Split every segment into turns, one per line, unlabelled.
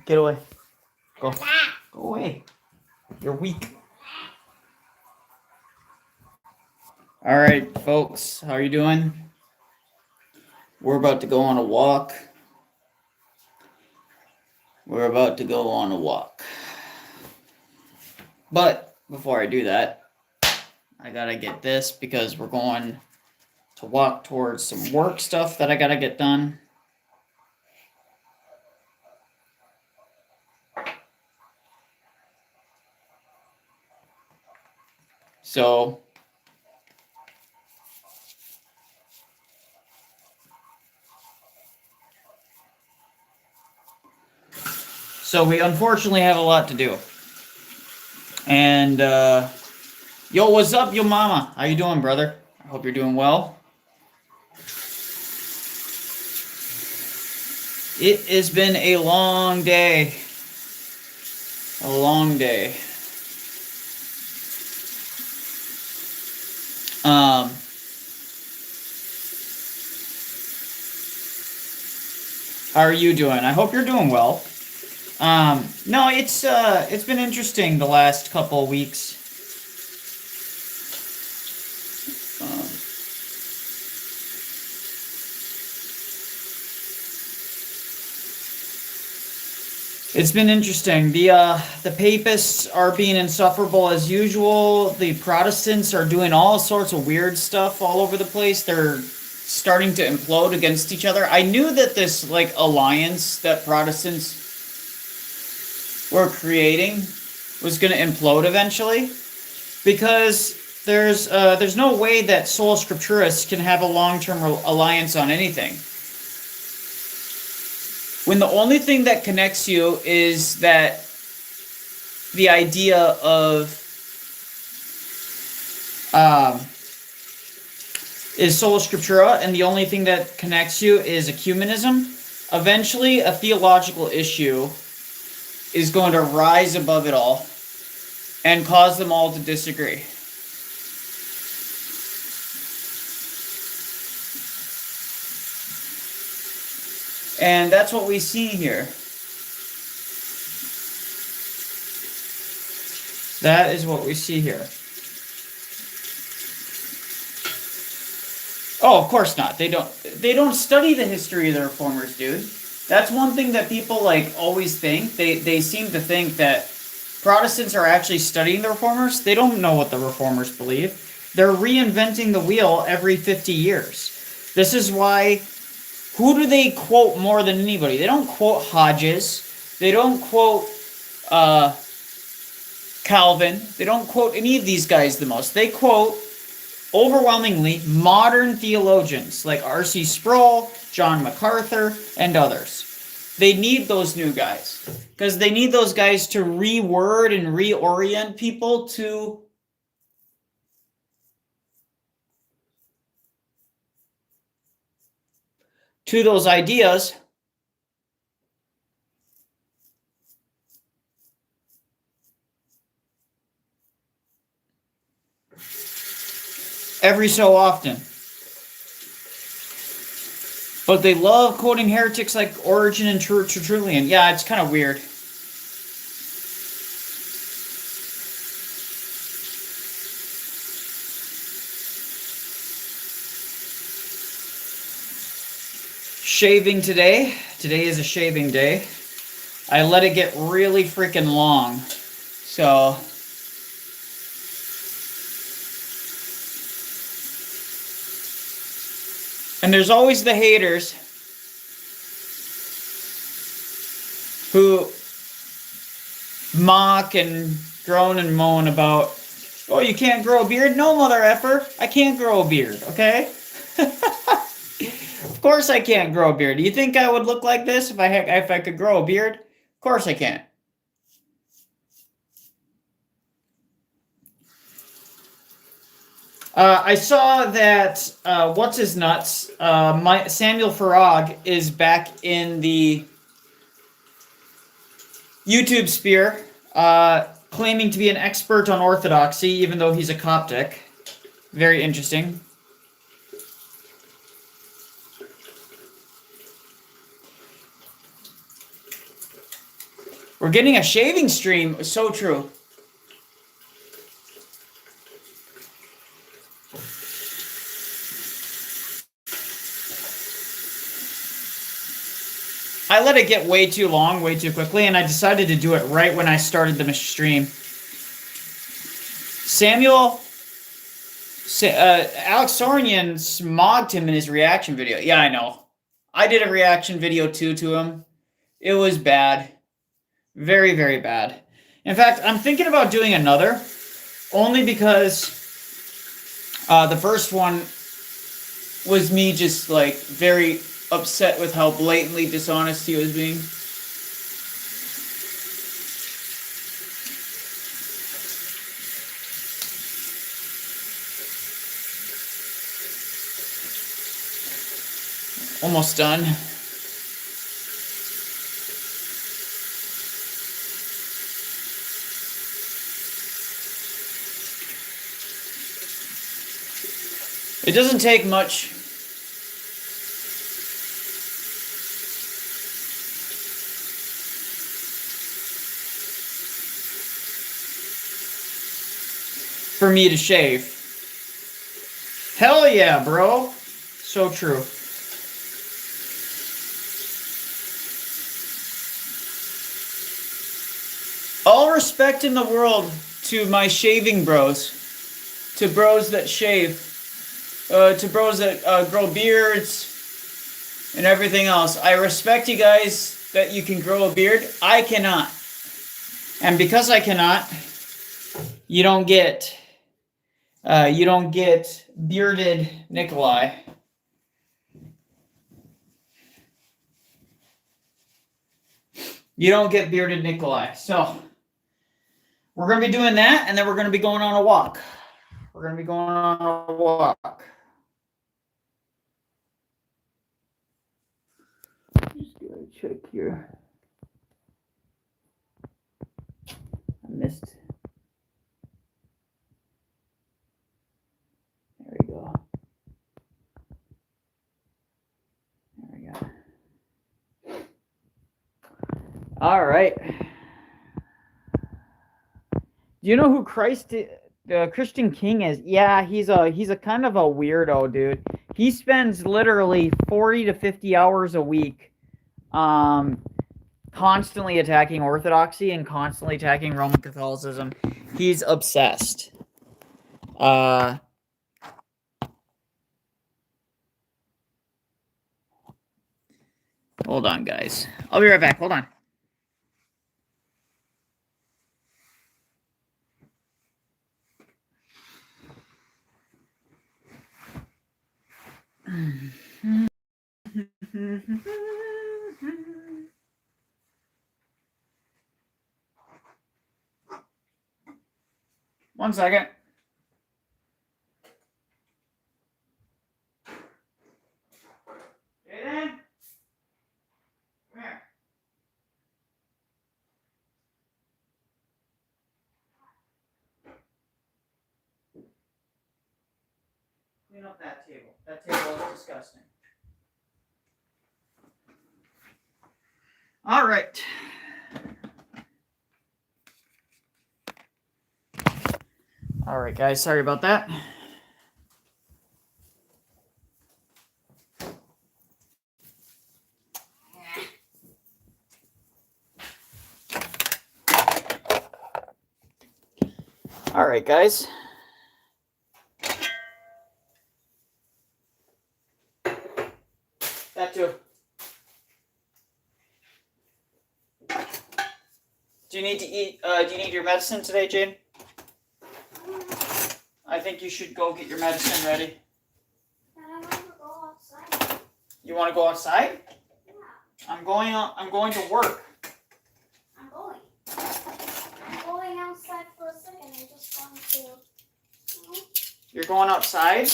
Get away. Go. Go away. You're weak. All right, folks. How are you doing? We're about to go on a walk. We're about to go on a walk. But before I do that, I gotta get this because we're going to walk towards some work stuff that I gotta get done. So we unfortunately have a lot to do. And yo, what's up, yo mama? How you doing, brother? I hope you're doing well. It has been a long day. A long day. How are you doing? I hope you're doing well. No, it's been interesting the last couple of weeks. It's been interesting. The papists are being insufferable as usual. The Protestants are doing all sorts of weird stuff all over the place. They're starting to implode against each other. I knew that this like alliance that Protestants were creating was going to implode eventually, because there's no way that sola scripturists can have a long-term alliance on anything. When the only thing that connects you is that the idea of is sola scriptura, and the only thing that connects you is ecumenism, eventually a theological issue is going to rise above it all and cause them all to disagree. And that's what we see here. That is what we see here. Oh, of course not. They don't study the history of the Reformers, dude. That's one thing that people like always think. They seem to think that Protestants are actually studying the Reformers. They don't know what the Reformers believe. They're reinventing the wheel every 50 years. This is why. Who do they quote more than anybody? They don't quote Hodges. They don't quote Calvin. They don't quote any of these guys the most. They quote, overwhelmingly, modern theologians like R.C. Sproul, John MacArthur, and others. They need those new guys, because they need those guys to reword and reorient people to those ideas. Every so often. But they love quoting heretics like Origen and Tertullian. Yeah, it's kind of weird. Shaving today. Today is a shaving day. I let it get really freaking long. So and there's always the haters who mock and groan and moan about, oh, you can't grow a beard? No, mother effer, I can't grow a beard, okay? Of course I can't grow a beard. Do you think I would look like this if I could grow a beard? Of course I can't. I saw that what's his nuts? Samuel Farag is back in the YouTube sphere, claiming to be an expert on Orthodoxy, even though he's a Coptic. Very interesting. We're getting a shaving stream. So true. I let it get way too long, way too quickly, and I decided to do it right when I started the stream. Alex Sorian smogged him in his reaction video. Yeah, I know. I did a reaction video too to him. It was bad. Very, very bad. In fact, I'm thinking about doing another, only because the first one was me just like very upset with how blatantly dishonest he was being. Almost done. It doesn't take much. For me to shave. Hell yeah, bro. So true. All respect in the world to my shaving bros. To bros that shave. To bros that grow beards and everything else. I respect you guys that you can grow a beard. I cannot. And because I cannot, you don't get bearded Nicholai. You don't get bearded Nicholai. So we're going to be doing that, and then we're going to be going on a walk. We're going to be going on a walk. Just going to check here. I missed. There we go. There we go. All right. Do you know who the Christian King is? Yeah, he's a kind of a weirdo, dude. He spends literally 40 to 50 hours a week constantly attacking Orthodoxy and constantly attacking Roman Catholicism. He's obsessed. Hold on, guys. I'll be right back. Hold on. One second. Aiden? Come here. Clean up that table. That table is disgusting. All right. All right, guys. Sorry about that. All right, guys. That too. Do you need to eat? Do you need your medicine today, Jane? I think you should go get your medicine ready.
I want to go outside.
You want to go outside?
Yeah.
I'm going to work.
I'm going outside for a second. I'm just going to.
You're going outside?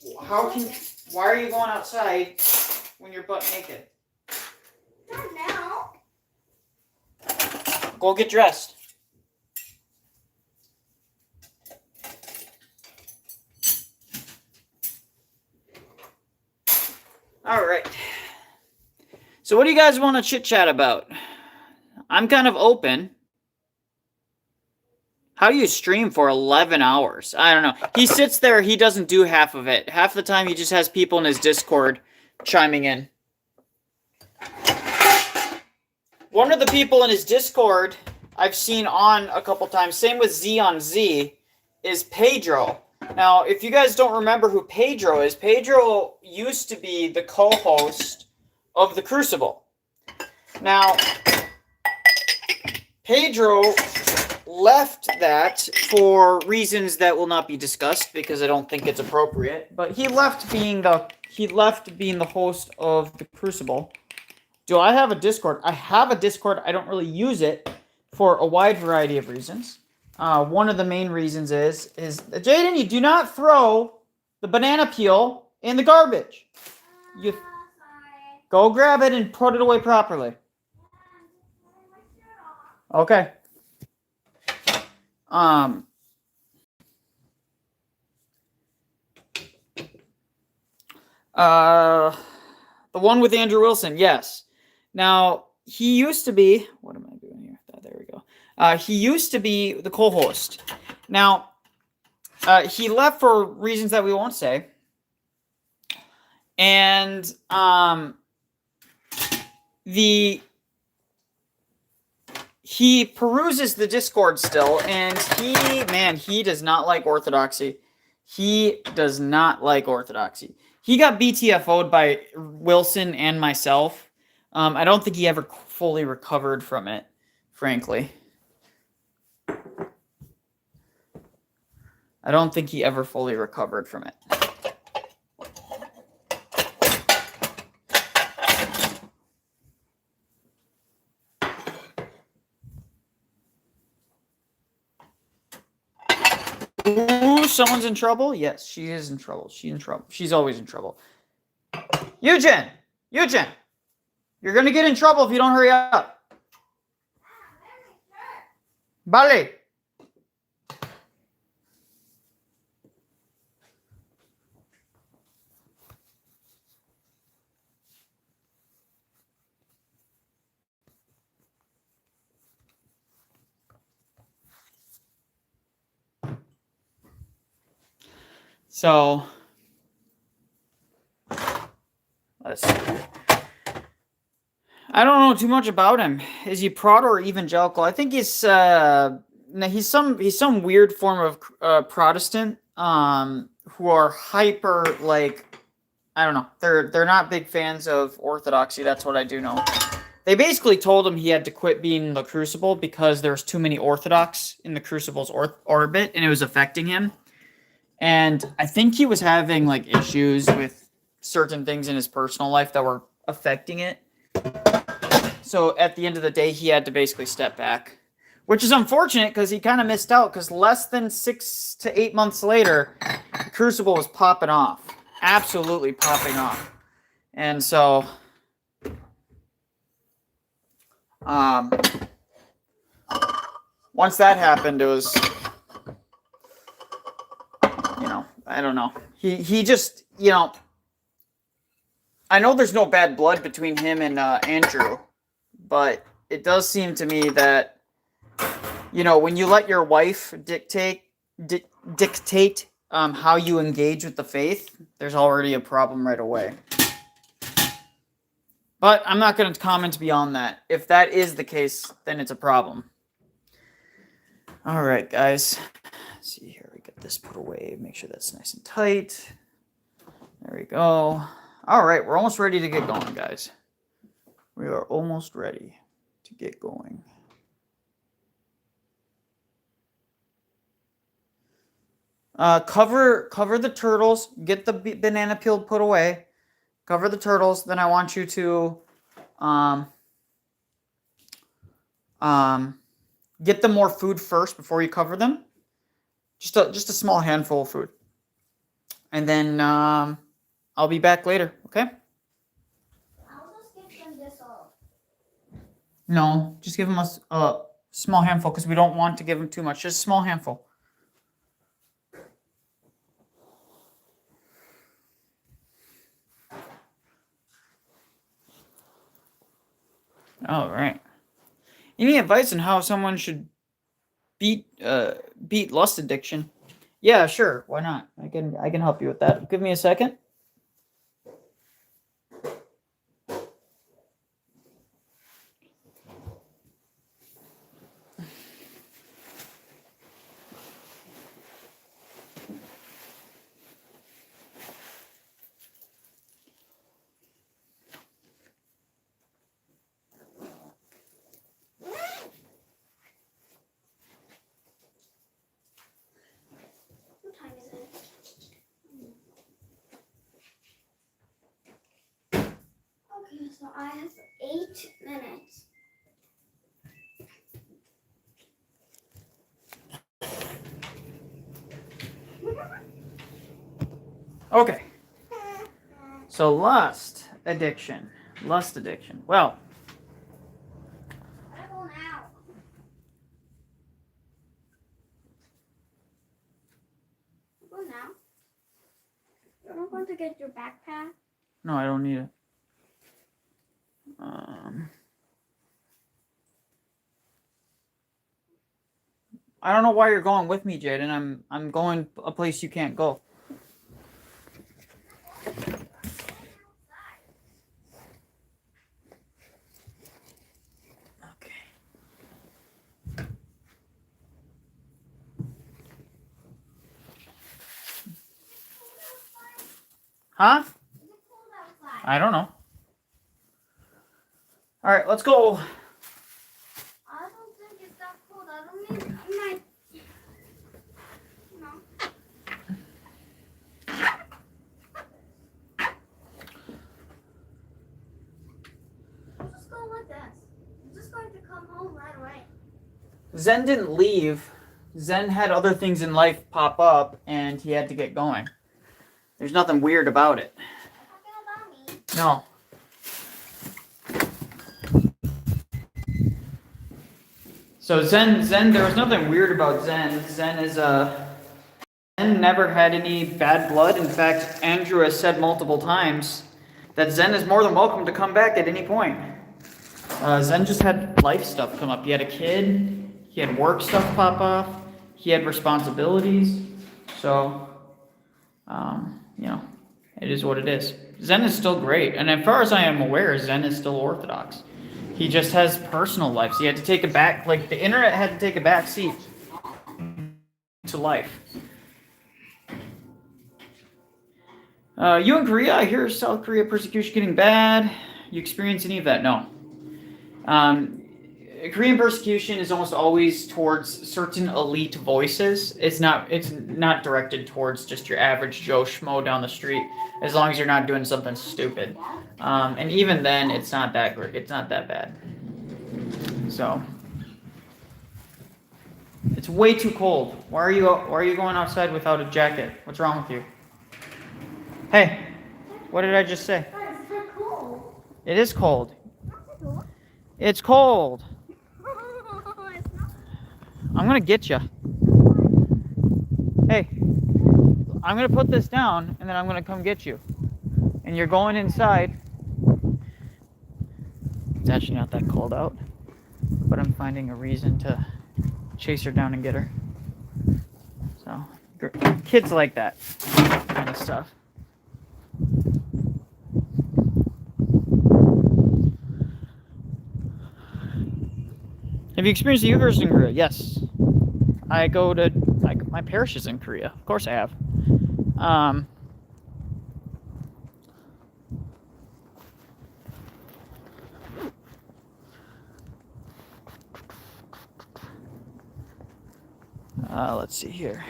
Why are you going outside when you're butt naked?
Not now.
Go get dressed. All right. So what do you guys want to chit chat about? I'm kind of open. How do you stream for 11 hours? I don't know. He sits there. He doesn't do half of it. Half the time he just has people in his Discord chiming in. One of the people in his Discord I've seen on a couple times, same with Z on Z, is Pedro. Now, if you guys don't remember who Pedro is, Pedro used to be the co-host of The Crucible. Now, Pedro left that for reasons that will not be discussed because I don't think it's appropriate. But he left being the host of The Crucible. Do I have a Discord? I have a Discord. I don't really use it for a wide variety of reasons. One of the main reasons is Jaden, you do not throw the banana peel in the garbage. You
Sorry.
go grab it and put it away properly. Okay. The one with Andrew Wilson, yes. Now, he used to be, what am I doing here? There we go. He used to be the co-host. Now, he left for reasons that we won't say. And he peruses the Discord still, and he does not like orthodoxy. He does not like orthodoxy. He got BTFO'd by Wilson and myself. I don't think he ever fully recovered from it, frankly. I don't think he ever fully recovered from it. Ooh, someone's in trouble? Yes, she is in trouble. She's in trouble. She's always in trouble. Eugen! You're going to get in trouble if you don't hurry up. Vale. So, let's see. I don't know too much about him. Is he Prot or evangelical? I think he's some weird form of Protestant who are hyper, like, I don't know. They're not big fans of orthodoxy. That's what I do know. They basically told him he had to quit being the Crucible because there's too many Orthodox in the Crucible's orbit and it was affecting him. And I think he was having like issues with certain things in his personal life that were affecting it. So at the end of the day, he had to basically step back, which is unfortunate because he kind of missed out because less than 6 to 8 months later, the Crucible was popping off, absolutely popping off. And so, once that happened, it was, I don't know. He just, I know there's no bad blood between him and Andrew, but it does seem to me that, when you let your wife dictate how you engage with the faith, there's already a problem right away. But I'm not going to comment beyond that. If that is the case, then it's a problem. All right, guys. Let's see here. We get this put away. Make sure that's nice and tight. There we go. All right, we're almost ready to get going, guys. We are almost ready to get going. Cover the turtles. Get the banana peel put away. Cover the turtles. Then I want you to get them more food first before you cover them. Just a small handful of food. And then I'll be back later, okay?
I'll just give them this all.
No, just give them a small handful because we don't want to give them too much. Just a small handful. All right. Any advice on how someone should beat lust addiction? Yeah, sure. Why not? I can help you with that. Give me a second.
What time is it? Okay, so I have 8 minutes.
Okay. So lust addiction. Well,
I go now. Go now. You're not going to get your backpack?
no, I don't need it. I don't know why you're going with me, Jaden. I'm going a place you can't go. Okay. Huh?
Is it cold outside?
I don't know. All right, let's go.
I don't think it's that cold. I don't mean I might. No. I'm just going with this. I'm just going to come home right away.
Zen didn't leave. Zen had other things in life pop up, and he had to get going. There's nothing weird about it.
Talking about me.
No. So Zen, there was nothing weird about Zen. Zen never had any bad blood. In fact, Andrew has said multiple times that Zen is more than welcome to come back at any point. Zen just had life stuff come up. He had a kid. He had work stuff pop off. He had responsibilities. So, it is what it is. Zen is still great. And as far as I am aware, Zen is still Orthodox. He just has personal lives. He had to take the internet had to take a back seat to life. You in Korea, I hear South Korea persecution getting bad. You experience any of that? No. Korean persecution is almost always towards certain elite voices. It's not directed towards just your average Joe Schmo down the street, as long as you're not doing something stupid. And even then, it's not that great. It's not that bad. So it's way too cold. Why are you going outside without a jacket? What's wrong with you? Hey, what did I just say?
It's so cold.
It is cold.
Not cold.
It's cold.
It's not.
I'm gonna get you. Hey, I'm gonna put this down and then I'm gonna come get you. And you're going inside. It's actually not that cold out, but I'm finding a reason to chase her down and get her. So, kids like that kind of stuff. Have you experienced the Eucharist in Korea? Yes. My parish is in Korea. Of course I have. Let's see here.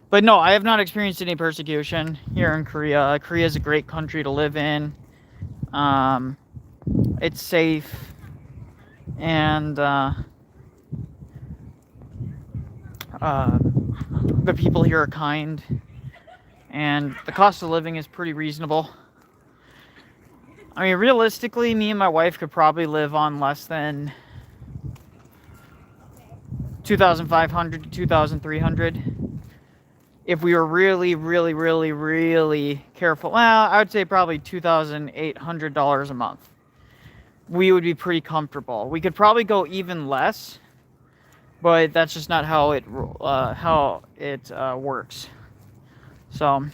But no, I have not experienced any persecution here in Korea. Korea is a great country to live in. It's safe. And the people here are kind, and the cost of living is pretty reasonable. I mean, realistically, me and my wife could probably live on less than $2,500 to $2,300 if we were really, really, really, really careful. Well, I would say probably $2,800 a month. We would be pretty comfortable. We could probably go even less, but that's just not how it works. So.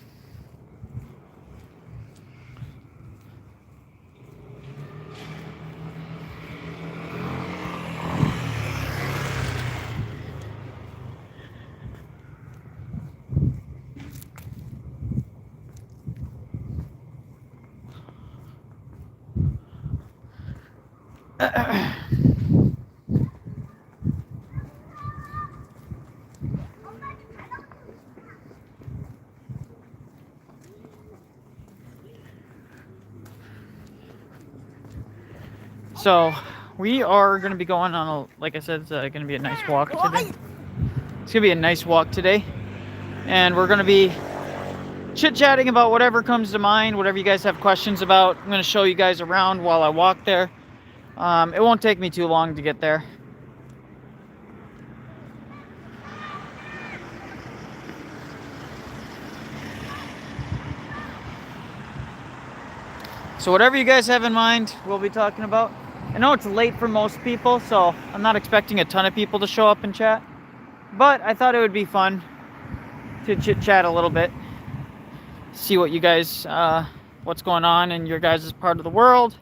So we are going to be going on like I said, it's going to be a nice walk today. It's going to be a nice walk today. And we're going to be chit-chatting about whatever comes to mind, whatever you guys have questions about. I'm going to show you guys around while I walk there. It won't take me too long to get there. So whatever you guys have in mind, we'll be talking about. I know it's late for most people, so I'm not expecting a ton of people to show up and chat. But I thought it would be fun to chit-chat a little bit. See what you guys, what's going on in your guys' part of the world.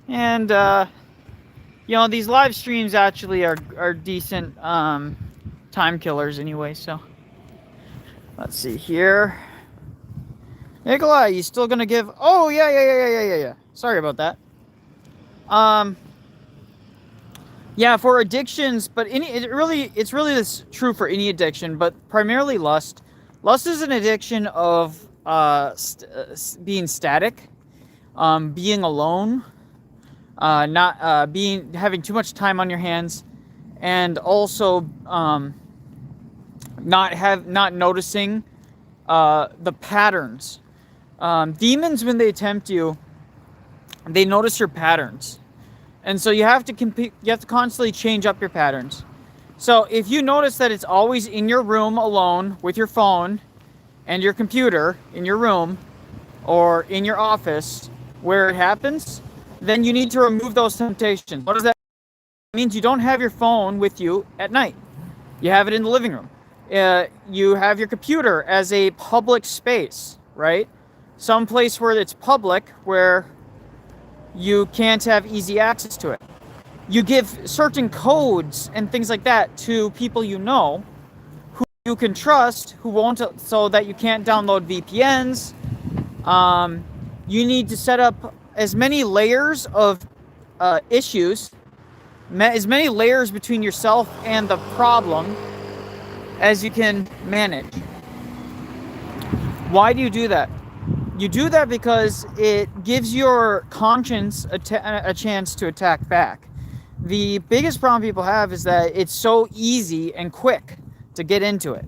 And, you know, these live streams actually are decent time killers anyway, so. Let's see here. Nicholai, you still gonna give? Oh, yeah. Sorry about that. Yeah, for addictions, but it's really this true for any addiction, but primarily lust. Lust is an addiction of being static, being alone, not having too much time on your hands, and also not noticing the patterns. Demons, when they tempt you, they notice your patterns, and so you have to constantly change up your patterns. So if you notice that it's always in your room alone with your phone and your computer in your room or in your office where it happens, then you need to remove those temptations. What does that mean? It means you don't have your phone with you at night. You have it in the living room. You have your computer as a public space, right? Some place where it's public, where you can't have easy access to it. You give certain codes and things like that to people you know, who you can trust, who won't, so that you can't download VPNs. You need to set up as many layers of issues, as many layers between yourself and the problem as you can manage. Why do you do that? You do that because it gives your conscience a chance to attack back. The biggest problem people have is that it's so easy and quick to get into it.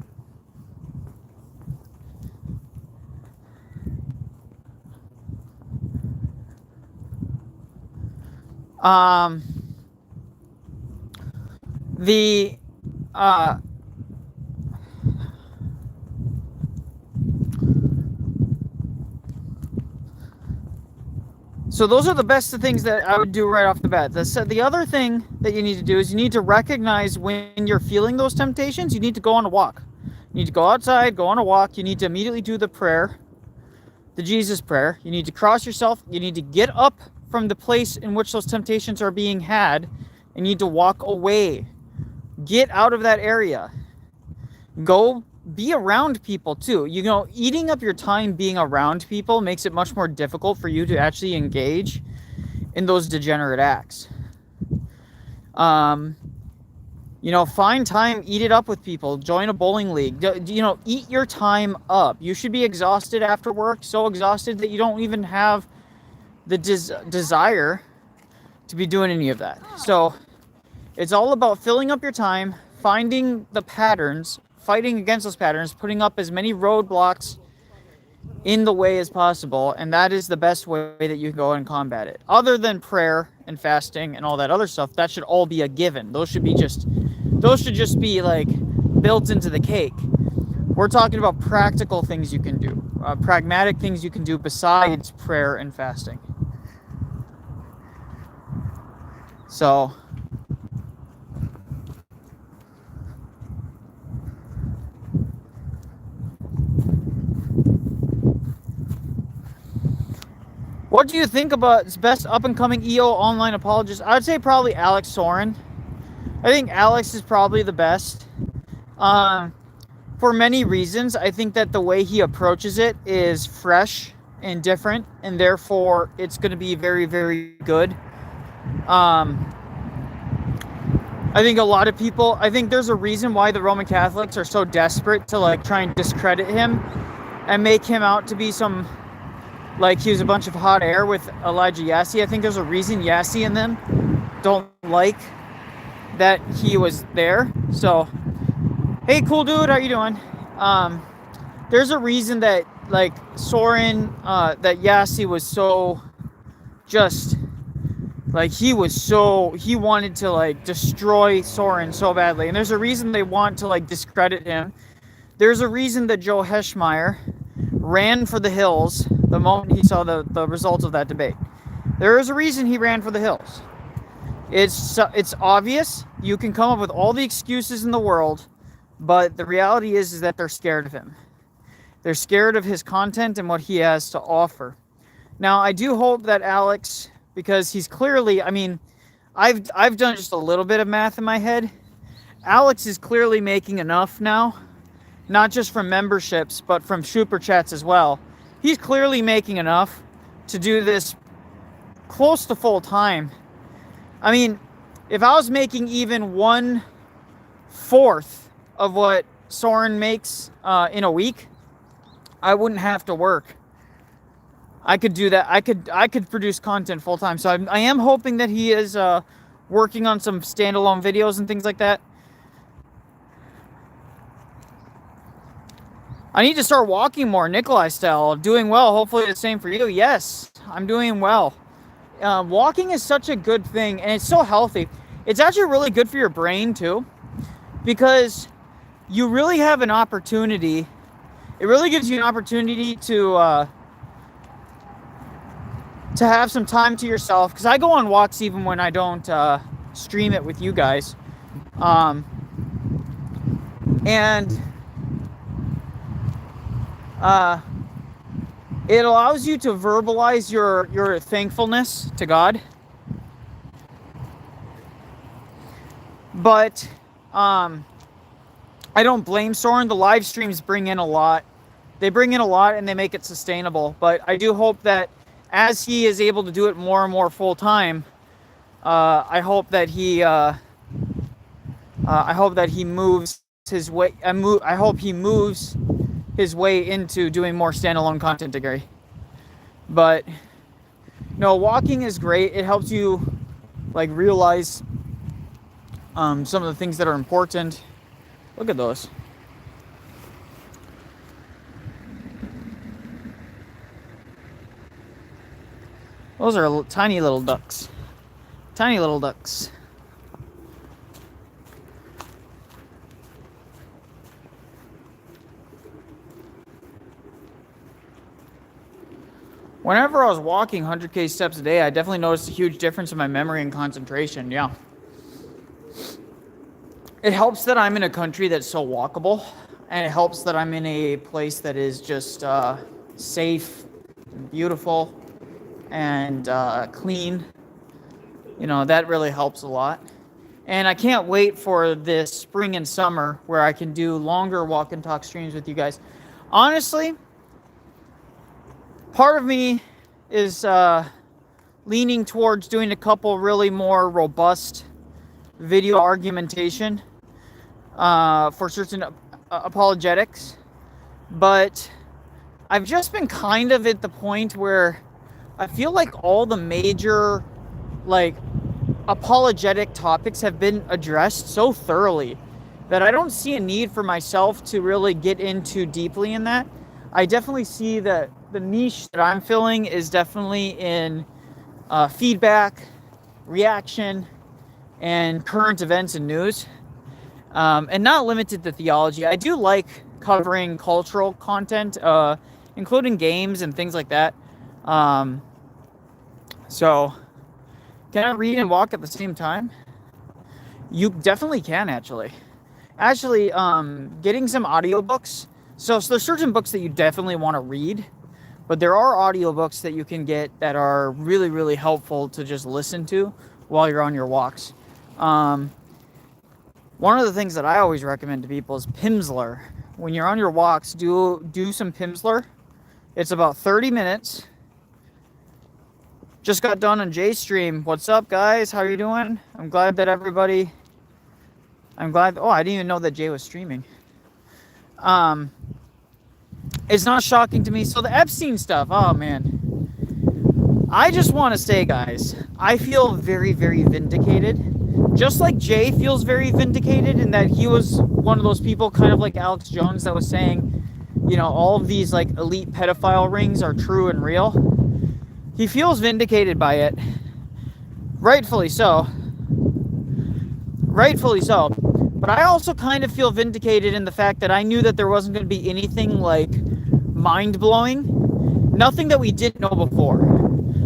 So those are the best of things that I would do right off the bat. The other thing that you need to do is you need to recognize when you're feeling those temptations. You need to go on a walk. You need to go outside, go on a walk. You need to immediately do the prayer, the Jesus prayer. You need to cross yourself. You need to get up from the place in which those temptations are being had, and you need to walk away. Get out of that area. Go be around people too. You know, eating up your time being around people makes it much more difficult for you to actually engage in those degenerate acts. You know, find time, eat it up with people, join a bowling league, you know, eat your time up. You should be exhausted after work, so exhausted that you don't even have the desire to be doing any of that. So it's all about filling up your time, finding the patterns, fighting against those patterns, putting up as many roadblocks in the way as possible, and that is the best way that you can go and combat it. Other than prayer and fasting and all that other stuff, that should all be a given. Those should just be like built into the cake. We're talking about practical things you can do, pragmatic things you can do besides prayer and fasting. So what do you think about its best up-and-coming EO online apologist? I would say probably Alex Soren. I think Alex is probably the best. For many reasons. I think that the way he approaches it is fresh and different, and therefore it's going to be very, very good. I think a lot of people, I think there's a reason why the Roman Catholics are so desperate to like try and discredit him and make him out to be some, like he was a bunch of hot air with Elijah Yassi. I think there's a reason Yassi and them don't like that he was there. So, hey, cool dude, how you doing? There's a reason that like Soren, that Yassi was so just like he wanted to like destroy Soren so badly, and there's a reason they want to like discredit him. There's a reason that Joe Heschmeyer ran for the hills the moment he saw the results of that debate. There is a reason he ran for the hills. It's obvious. You can come up with all the excuses in the world, but the reality is that they're scared of him. They're scared of his content and what he has to offer. Now, I do hope that Alex, because he's clearly, I mean, I've done just a little bit of math in my head. Alex is clearly making enough now, not just from memberships, but from super chats as well. He's clearly making enough to do this close to full time. I mean, if I was making even 1/4 of what Soren makes in a week, I wouldn't have to work. I could do that. I could produce content full time. So I am hoping that he is working on some standalone videos and things like that. I need to start walking more, Nicholai style. Doing well. Hopefully the same for you. Yes, I'm doing well. Walking is such a good thing, and it's so healthy. It's actually really good for your brain too, because you really have an opportunity. It really gives you an opportunity to have some time to yourself, because I go on walks even when I don't stream it with you guys, and it allows you to verbalize your thankfulness to God. But I don't blame Soren. The live streams bring in a lot. They bring in a lot and they make it sustainable. But I do hope that as he is able to do it more and more full time, I hope that he moves his way. I hope he moves his way into doing more standalone content, Gary. But no, walking is great. It helps you like realize some of the things that are important. Look at those. Those are tiny little ducks. Tiny little ducks. Whenever I was walking 100K steps a day, I definitely noticed a huge difference in my memory and concentration. Yeah. It helps that I'm in a country that's so walkable, and it helps that I'm in a place that is just safe, and beautiful, and clean. You know, that really helps a lot. And I can't wait for this spring and summer where I can do longer walk and talk streams with you guys. Honestly, part of me is leaning towards doing a couple really more robust video argumentation for certain apologetics, but I've just been kind of at the point where I feel like all the major like apologetic topics have been addressed so thoroughly that I don't see a need for myself to really get into deeply in that. I definitely see that the niche that I'm filling is definitely in feedback, reaction, and current events and news, and not limited to theology. I do like covering cultural content, including games and things like that. So, can I read and walk at the same time? You definitely can, actually. Getting some audiobooks. So there's certain books that you definitely want to read, but there are audiobooks that you can get that are really, really helpful to just listen to while you're on your walks. One of the things that I always recommend to people is Pimsleur. When you're on your walks, do some Pimsleur. It's about 30 minutes. Just got done on Jay's stream. What's up, guys? How are you doing? I'm glad. Oh, I didn't even know that Jay was streaming. It's not shocking to me. So the Epstein stuff, oh man. I just want to say, guys, I feel very, very vindicated. Just like Jay feels very vindicated in that he was one of those people, kind of like Alex Jones, that was saying, you know, all of these like elite pedophile rings are true and real. He feels vindicated by it. Rightfully so. Rightfully so. But I also kind of feel vindicated in the fact that I knew that there wasn't going to be anything like mind-blowing. Nothing that we didn't know before.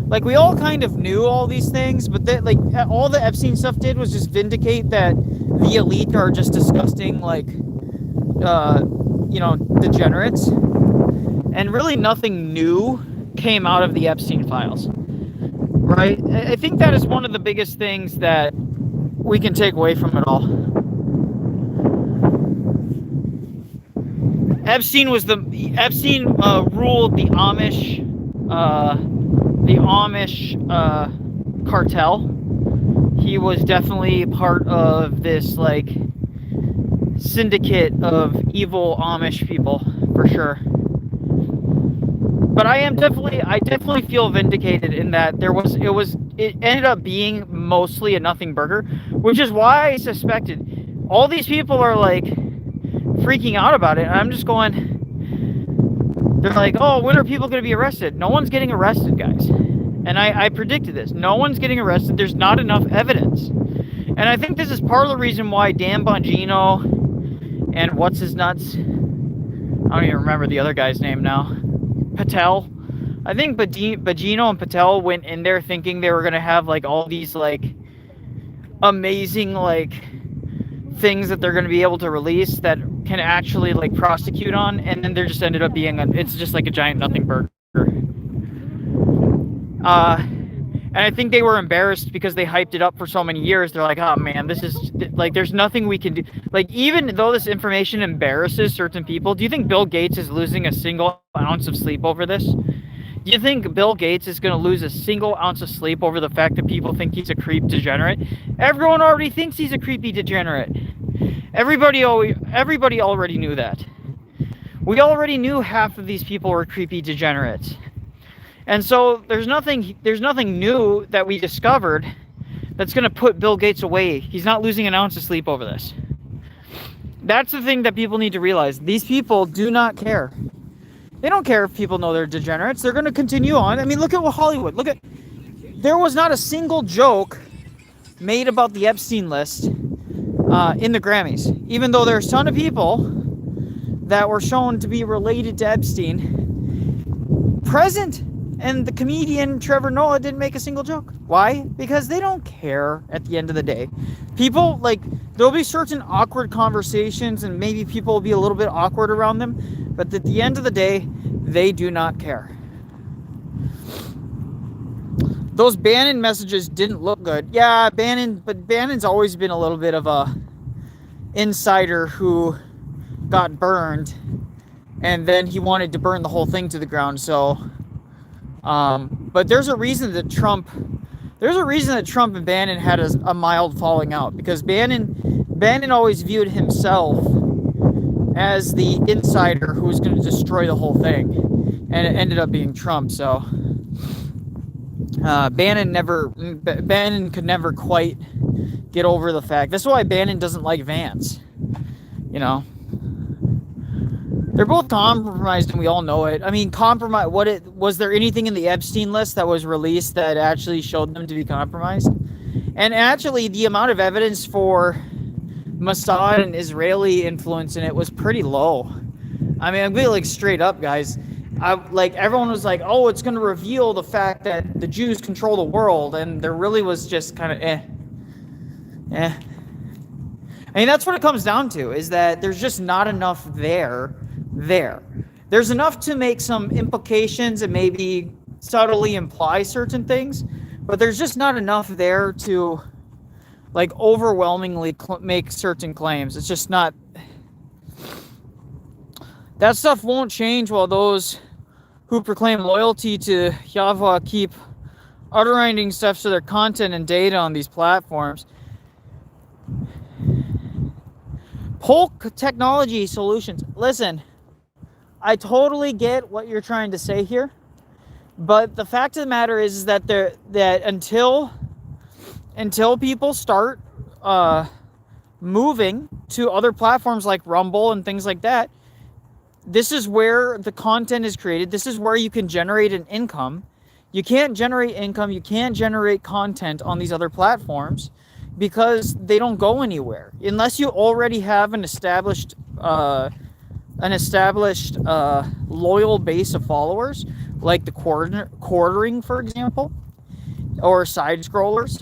Like, we all kind of knew all these things, but that, like, all the Epstein stuff did was just vindicate that the elite are just disgusting, like, you know, degenerates. And really nothing new came out of the Epstein files, right? I think that is one of the biggest things that we can take away from it all. Epstein ruled the Amish cartel. He was definitely part of this like syndicate of evil Amish people, for sure. But I definitely feel vindicated in that it ended up being mostly a nothing burger, which is why I suspected all these people are like freaking out about it. And I'm just going, they're like, oh, when are people going to be arrested? No one's getting arrested, guys. And I predicted this. No one's getting arrested. There's not enough evidence. And I think this is part of the reason why Dan Bongino and what's his nuts? I don't even remember the other guy's name now. Patel. I think Bongino and Patel went in there thinking they were going to have like all these like amazing like things that they're going to be able to release that can actually like prosecute on, and then there just ended up being it's just like a giant nothing burger. And I think they were embarrassed because they hyped it up for so many years. They're like, oh man, this is like, there's nothing we can do. Like, even though this information embarrasses certain people, do you think Bill Gates is losing a single ounce of sleep over this? Do you think Bill Gates is going to lose a single ounce of sleep over the fact that people think he's a creep degenerate? Everyone already thinks he's a creepy degenerate. Everybody already knew that. We already knew half of these people were creepy degenerates. And so there's nothing new that we discovered that's going to put Bill Gates away. He's not losing an ounce of sleep over this. That's the thing that people need to realize. These people do not care. They don't care if people know they're degenerates. They're going to continue on. I mean, look at Hollywood. There was not a single joke made about the Epstein list in the Grammys. Even though there's a ton of people that were shown to be related to Epstein present. And the comedian Trevor Noah didn't make a single joke. Why? Because they don't care at the end of the day. People, like, there'll be certain awkward conversations and maybe people will be a little bit awkward around them. But at the end of the day, they do not care. Those Bannon messages didn't look good. Yeah, but Bannon's always been a little bit of a insider who got burned. And then he wanted to burn the whole thing to the ground, so... but there's a reason that Trump and Bannon had a mild falling out, because Bannon always viewed himself as the insider who was going to destroy the whole thing, and it ended up being Trump. So Bannon could never quite get over the fact. That's why Bannon doesn't like Vance, you know, they're both compromised, and we all know it. I mean, compromise. Was there anything in the Epstein list that was released that actually showed them to be compromised? And actually, the amount of evidence for Mossad and Israeli influence in it was pretty low. I mean, I'm being like straight up, guys. Like everyone was like, "Oh, it's going to reveal the fact that the Jews control the world," and there really was just kind of eh. I mean, that's what it comes down to, is that there's just not enough there. There's enough to make some implications and maybe subtly imply certain things, but there's just not enough there to like overwhelmingly make certain claims. It's just not. That stuff won't change while those who proclaim loyalty to Yahweh keep uttering stuff to their content and data on these platforms. Polk Technology Solutions. Listen, I totally get what you're trying to say here, but the fact of the matter is that until people start moving to other platforms like Rumble and things like that, this is where the content is created. This is where you can generate an income. You can't generate income, you can't generate content on these other platforms because they don't go anywhere unless you already have an established loyal base of followers, like the quartering, for example, or side scrollers.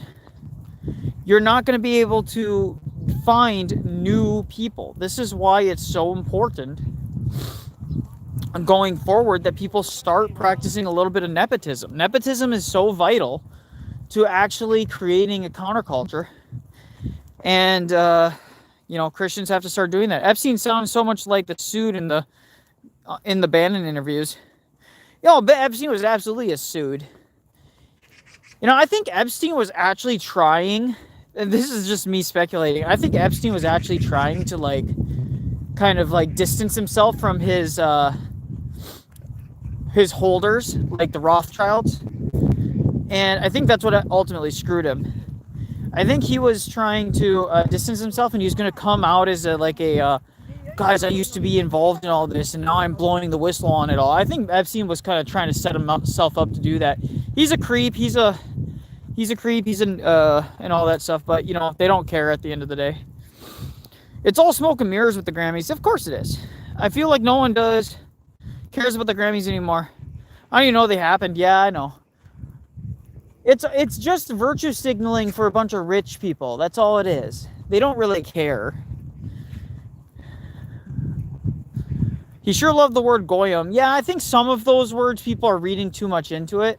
You're not going to be able to find new people. This is why it's so important going forward that people start practicing a little bit of nepotism. Nepotism is so vital to actually creating a counterculture, and Christians have to start doing that. Epstein sounds so much like the suit in the Bannon interviews. Epstein was absolutely a suit. I think Epstein was actually trying, and this is just me speculating, I think Epstein was actually trying to kind of distance himself from his holders, like the Rothschilds. And I think that's what ultimately screwed him. I think he was trying to distance himself, and he was going to come out as guys, I used to be involved in all this, and now I'm blowing the whistle on it all. I think Epstein was kind of trying to set himself up to do that. He's a creep. He's a creep. And all that stuff. But they don't care at the end of the day. It's all smoke and mirrors with the Grammys. Of course it is. I feel like no one cares about the Grammys anymore. I don't even know they happened. Yeah, I know. It's just virtue signaling for a bunch of rich people. That's all it is. They don't really care. He sure loved the word goyim. Yeah, I think some of those words people are reading too much into it.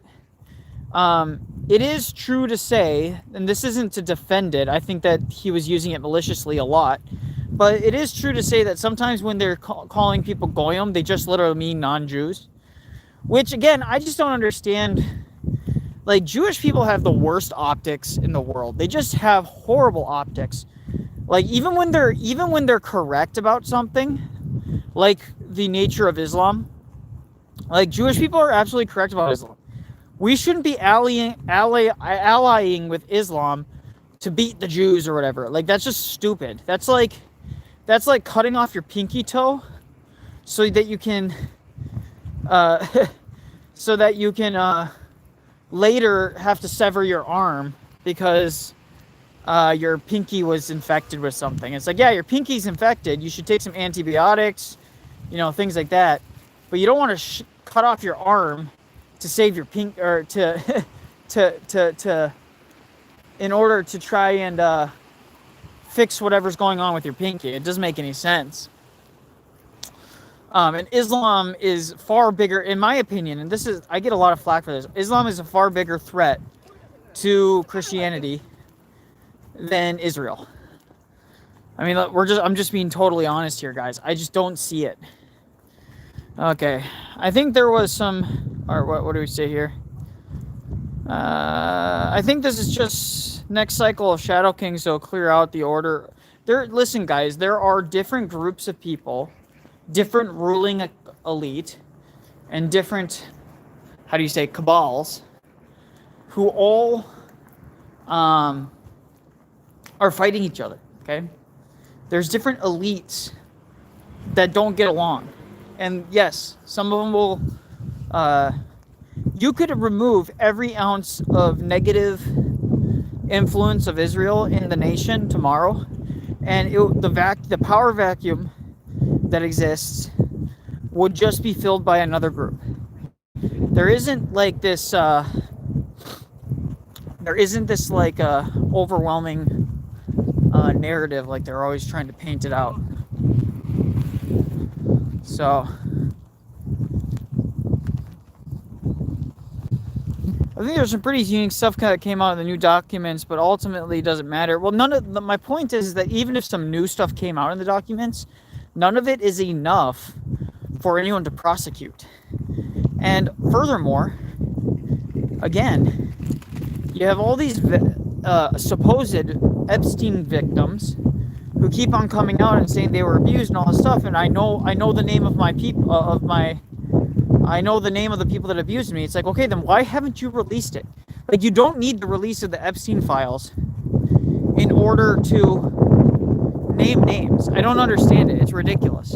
It is true to say, and this isn't to defend it, I think that he was using it maliciously a lot, but it is true to say that sometimes when they're calling people goyim, they just literally mean non-Jews. Which, again, I just don't understand. Jewish people have the worst optics in the world. They just have horrible optics. Even when they're correct about something, like the nature of Islam, Jewish people are absolutely correct about Islam. We shouldn't be allying with Islam to beat the Jews or whatever. That's just stupid. That's like cutting off your pinky toe so that you can later have to sever your arm because your pinky was infected with something. It's yeah, your pinky's infected. You should take some antibiotics, things like that. But you don't want to cut off your arm to save your pink, or to in order to try and fix whatever's going on with your pinky. It doesn't make any sense. And Islam is far bigger, in my opinion, and I get a lot of flack for this. Islam is a far bigger threat to Christianity than Israel. I mean, I'm just being totally honest here, guys. I just don't see it. Okay, I think there was some, or what do we say here? I think this is just next cycle of Shadow Kings, so clear out the order. Listen, guys, there are different groups of people, different ruling elite, and different, cabals, who all are fighting each other, okay? There's different elites that don't get along. And yes, some of them will, you could remove every ounce of negative influence of Israel in the nation tomorrow, and the power vacuum that exists would just be filled by another group. There isn't like this overwhelming narrative like they're always trying to paint it out. So I think there's some pretty unique stuff that came out in the new documents, but ultimately it doesn't matter. Well, my point is that even if some new stuff came out in the documents, none of it is enough for anyone to prosecute. And furthermore, again, you have all these supposed Epstein victims who keep on coming out and saying they were abused and all this stuff. And I know the name of I know the name of the people that abused me. It's like, okay, then why haven't you released it? Like, you don't need the release of the Epstein files in order to name names. I don't understand it. It's ridiculous.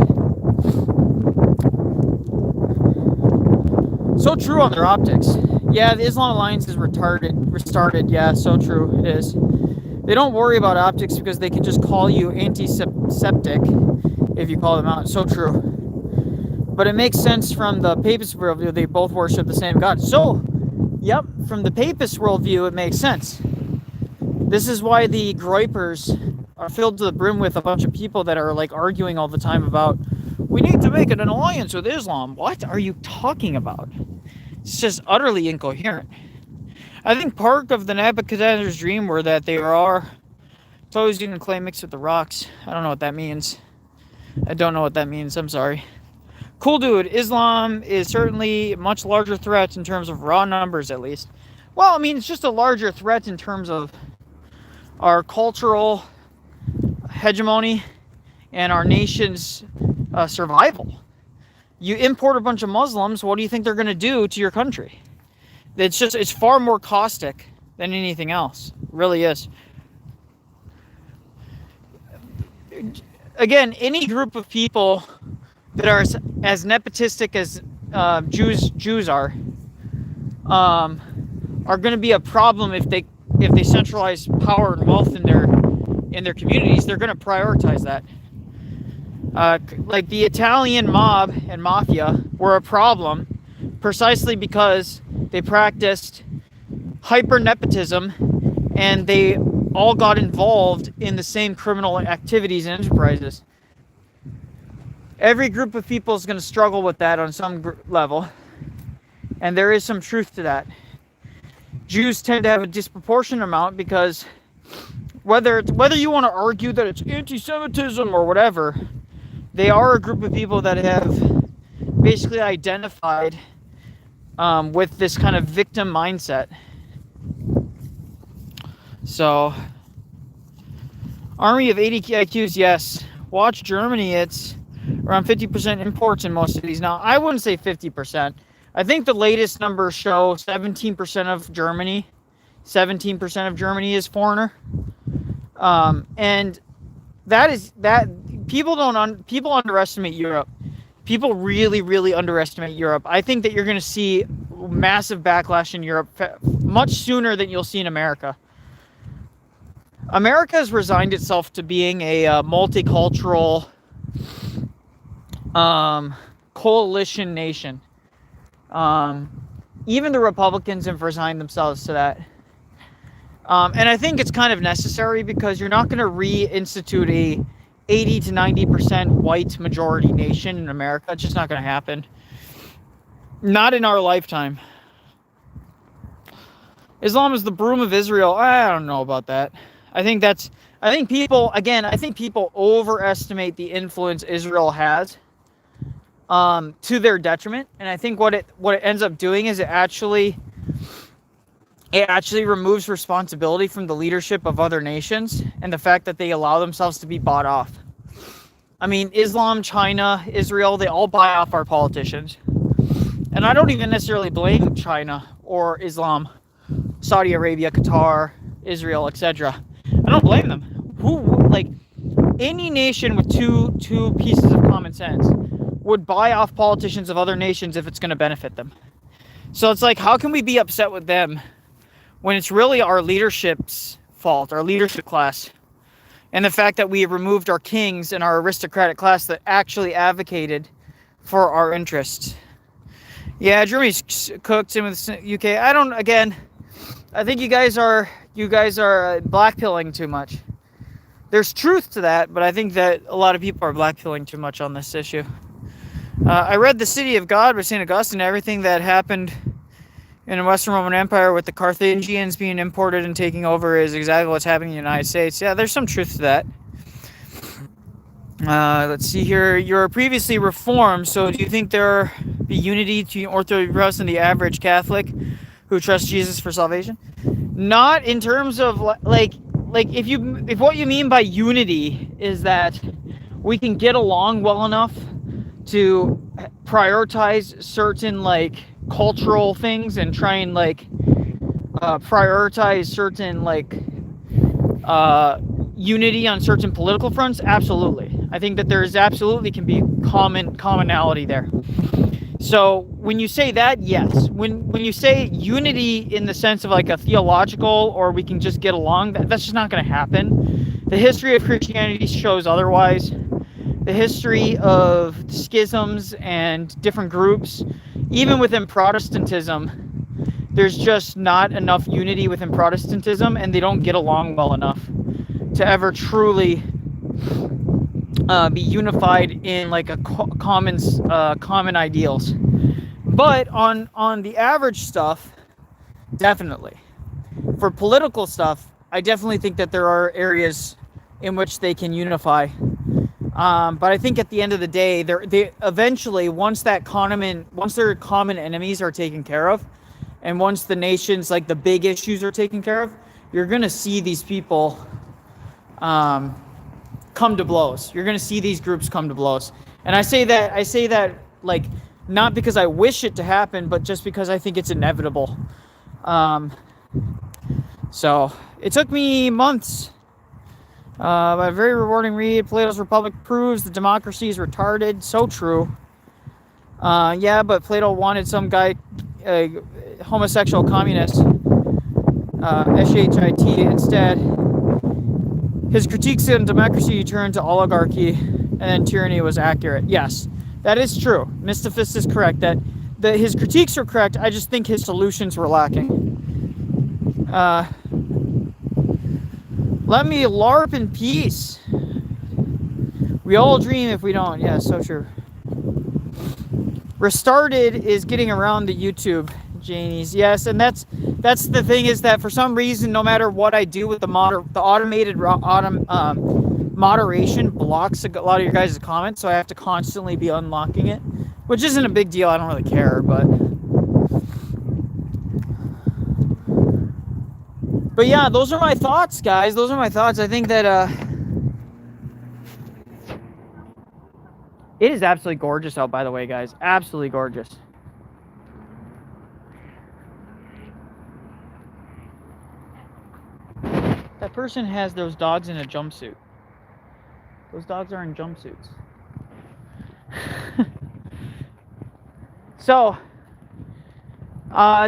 So true on their optics. Yeah, the Islam Alliance is restarted. Yeah, so true. It is. They don't worry about optics because they can just call you antiseptic if you call them out. So true. But it makes sense from the papist worldview. They both worship the same God. So, yep, from the papist worldview, it makes sense. This is why the Groypers are filled to the brim with a bunch of people that are like arguing all the time about, we need to make an alliance with Islam. What are you talking about? It's just utterly incoherent. I think part of the Nebuchadnezzar's dream were that they are closing and clay mixed with the rocks. I don't know what that means. I'm sorry. Cool dude, Islam is certainly a much larger threat in terms of raw numbers, at least. Well, I mean, it's just a larger threat in terms of our cultural hegemony and our nation's survival. You import a bunch of Muslims, what do you think they're going to do to your country? It's far more caustic than anything else. It really is. Again, any group of people that are as nepotistic as Jews are going to be a problem if they centralize power and wealth in their communities. They're going to prioritize that. Like the Italian mob and mafia were a problem precisely because they practiced hyper nepotism and they all got involved in the same criminal activities and enterprises. Every group of people is going to struggle with that on some level, and there is some truth to that. Jews tend to have a disproportionate amount because whether you want to argue that it's anti-Semitism or whatever, they are a group of people that have basically identified with this kind of victim mindset. So, army of 80 IQs, yes. Watch Germany, it's around 50% imports in most cities. Now, I wouldn't say 50%. I think the latest numbers show 17% of Germany. 17% of Germany is foreigner. And people underestimate Europe. People really, really underestimate Europe. I think that you're going to see massive backlash in Europe much sooner than you'll see in America. America has resigned itself to being a multicultural coalition nation. Even the Republicans have resigned themselves to that. And I think it's kind of necessary because you're not going to reinstitute a 80 to 90% white majority nation in America. It's just not going to happen. Not in our lifetime. Islam is the broom of Israel. I don't know about that. I think people overestimate the influence Israel has to their detriment. And I think what it ends up doing is it actually removes responsibility from the leadership of other nations and the fact that they allow themselves to be bought off. I mean, Islam, China, Israel, they all buy off our politicians. And I don't even necessarily blame China or Islam, Saudi Arabia, Qatar, Israel, etc. I don't blame them. any nation with two pieces of common sense would buy off politicians of other nations if it's going to benefit them. So it's like, how can we be upset with them when it's really our leadership's fault, our leadership class, and the fact that we removed our kings and our aristocratic class that actually advocated for our interests? Yeah, Germany's cooked in with the UK. I think you guys are blackpilling too much. There's truth to that, but I think that a lot of people are blackpilling too much on this issue. I read The City of God by St. Augustine. Everything that happened in the Western Roman Empire with the Carthaginians being imported and taking over is exactly what's happening in the United States. Yeah, there's some truth to that. Let's see here. You're previously Reformed, so do you think there be unity between Orthodox and the average Catholic who trusts Jesus for salvation? Not in terms of like if what you mean by unity is that we can get along well enough to prioritize certain like cultural things and try and like prioritize certain like unity on certain political fronts, absolutely. I think that there is absolutely can be commonality there. So when you say that, yes. When you say unity in the sense of like a theological or we can just get along, that's just not going to happen. The history of Christianity shows otherwise. The history of schisms and different groups, even within Protestantism, there's just not enough unity within Protestantism, and they don't get along well enough to ever truly be unified in like a common ideals. But on the average stuff, definitely. For political stuff, I definitely think that there are areas in which they can unify. But I think at the end of the day, they eventually, once their common enemies are taken care of, and once the nations, like the big issues are taken care of, you're gonna see these people come to blows. You're gonna see these groups come to blows. And I say that like not because I wish it to happen, but just because I think it's inevitable. So it took me months. But a very rewarding read. Plato's Republic proves that democracy is retarded. So true. Yeah, but Plato wanted some guy, homosexual communist, shit instead. His critiques on democracy turned to oligarchy, and then tyranny was accurate. Yes, that is true. Mystiphus is correct. That his critiques are correct. I just think his solutions were lacking. Let me LARP in peace. We all dream if we don't. Yeah, so true. Restarted is getting around the YouTube, Janies. Yes, and that's the thing is that for some reason, no matter what I do with the automated moderation blocks a lot of your guys' comments, so I have to constantly be unlocking it, which isn't a big deal. I don't really care, But yeah, those are my thoughts, guys. Those are my thoughts. I think that it is absolutely gorgeous out, by the way, guys. Absolutely gorgeous. That person has those dogs in a jumpsuit. Those dogs are in jumpsuits. So,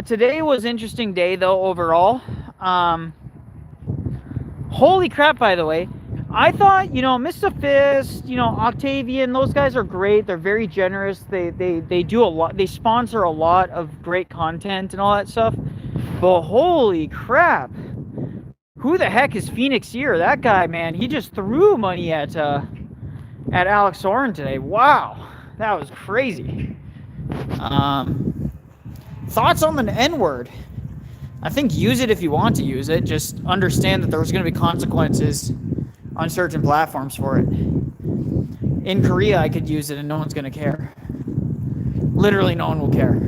today was an interesting day, though, overall. Holy crap, by the way. I thought, Mr. Fist, Octavian, those guys are great. They're very generous. They do a lot. They sponsor a lot of great content and all that stuff. But holy crap. Who the heck is Phoenix here? That guy, man, he just threw money at Alex Soren today. Wow. That was crazy. Thoughts on the N-word? I think use it if you want to use it. Just understand that there's going to be consequences on certain platforms for it. In Korea, I could use it and no one's going to care. Literally, no one will care.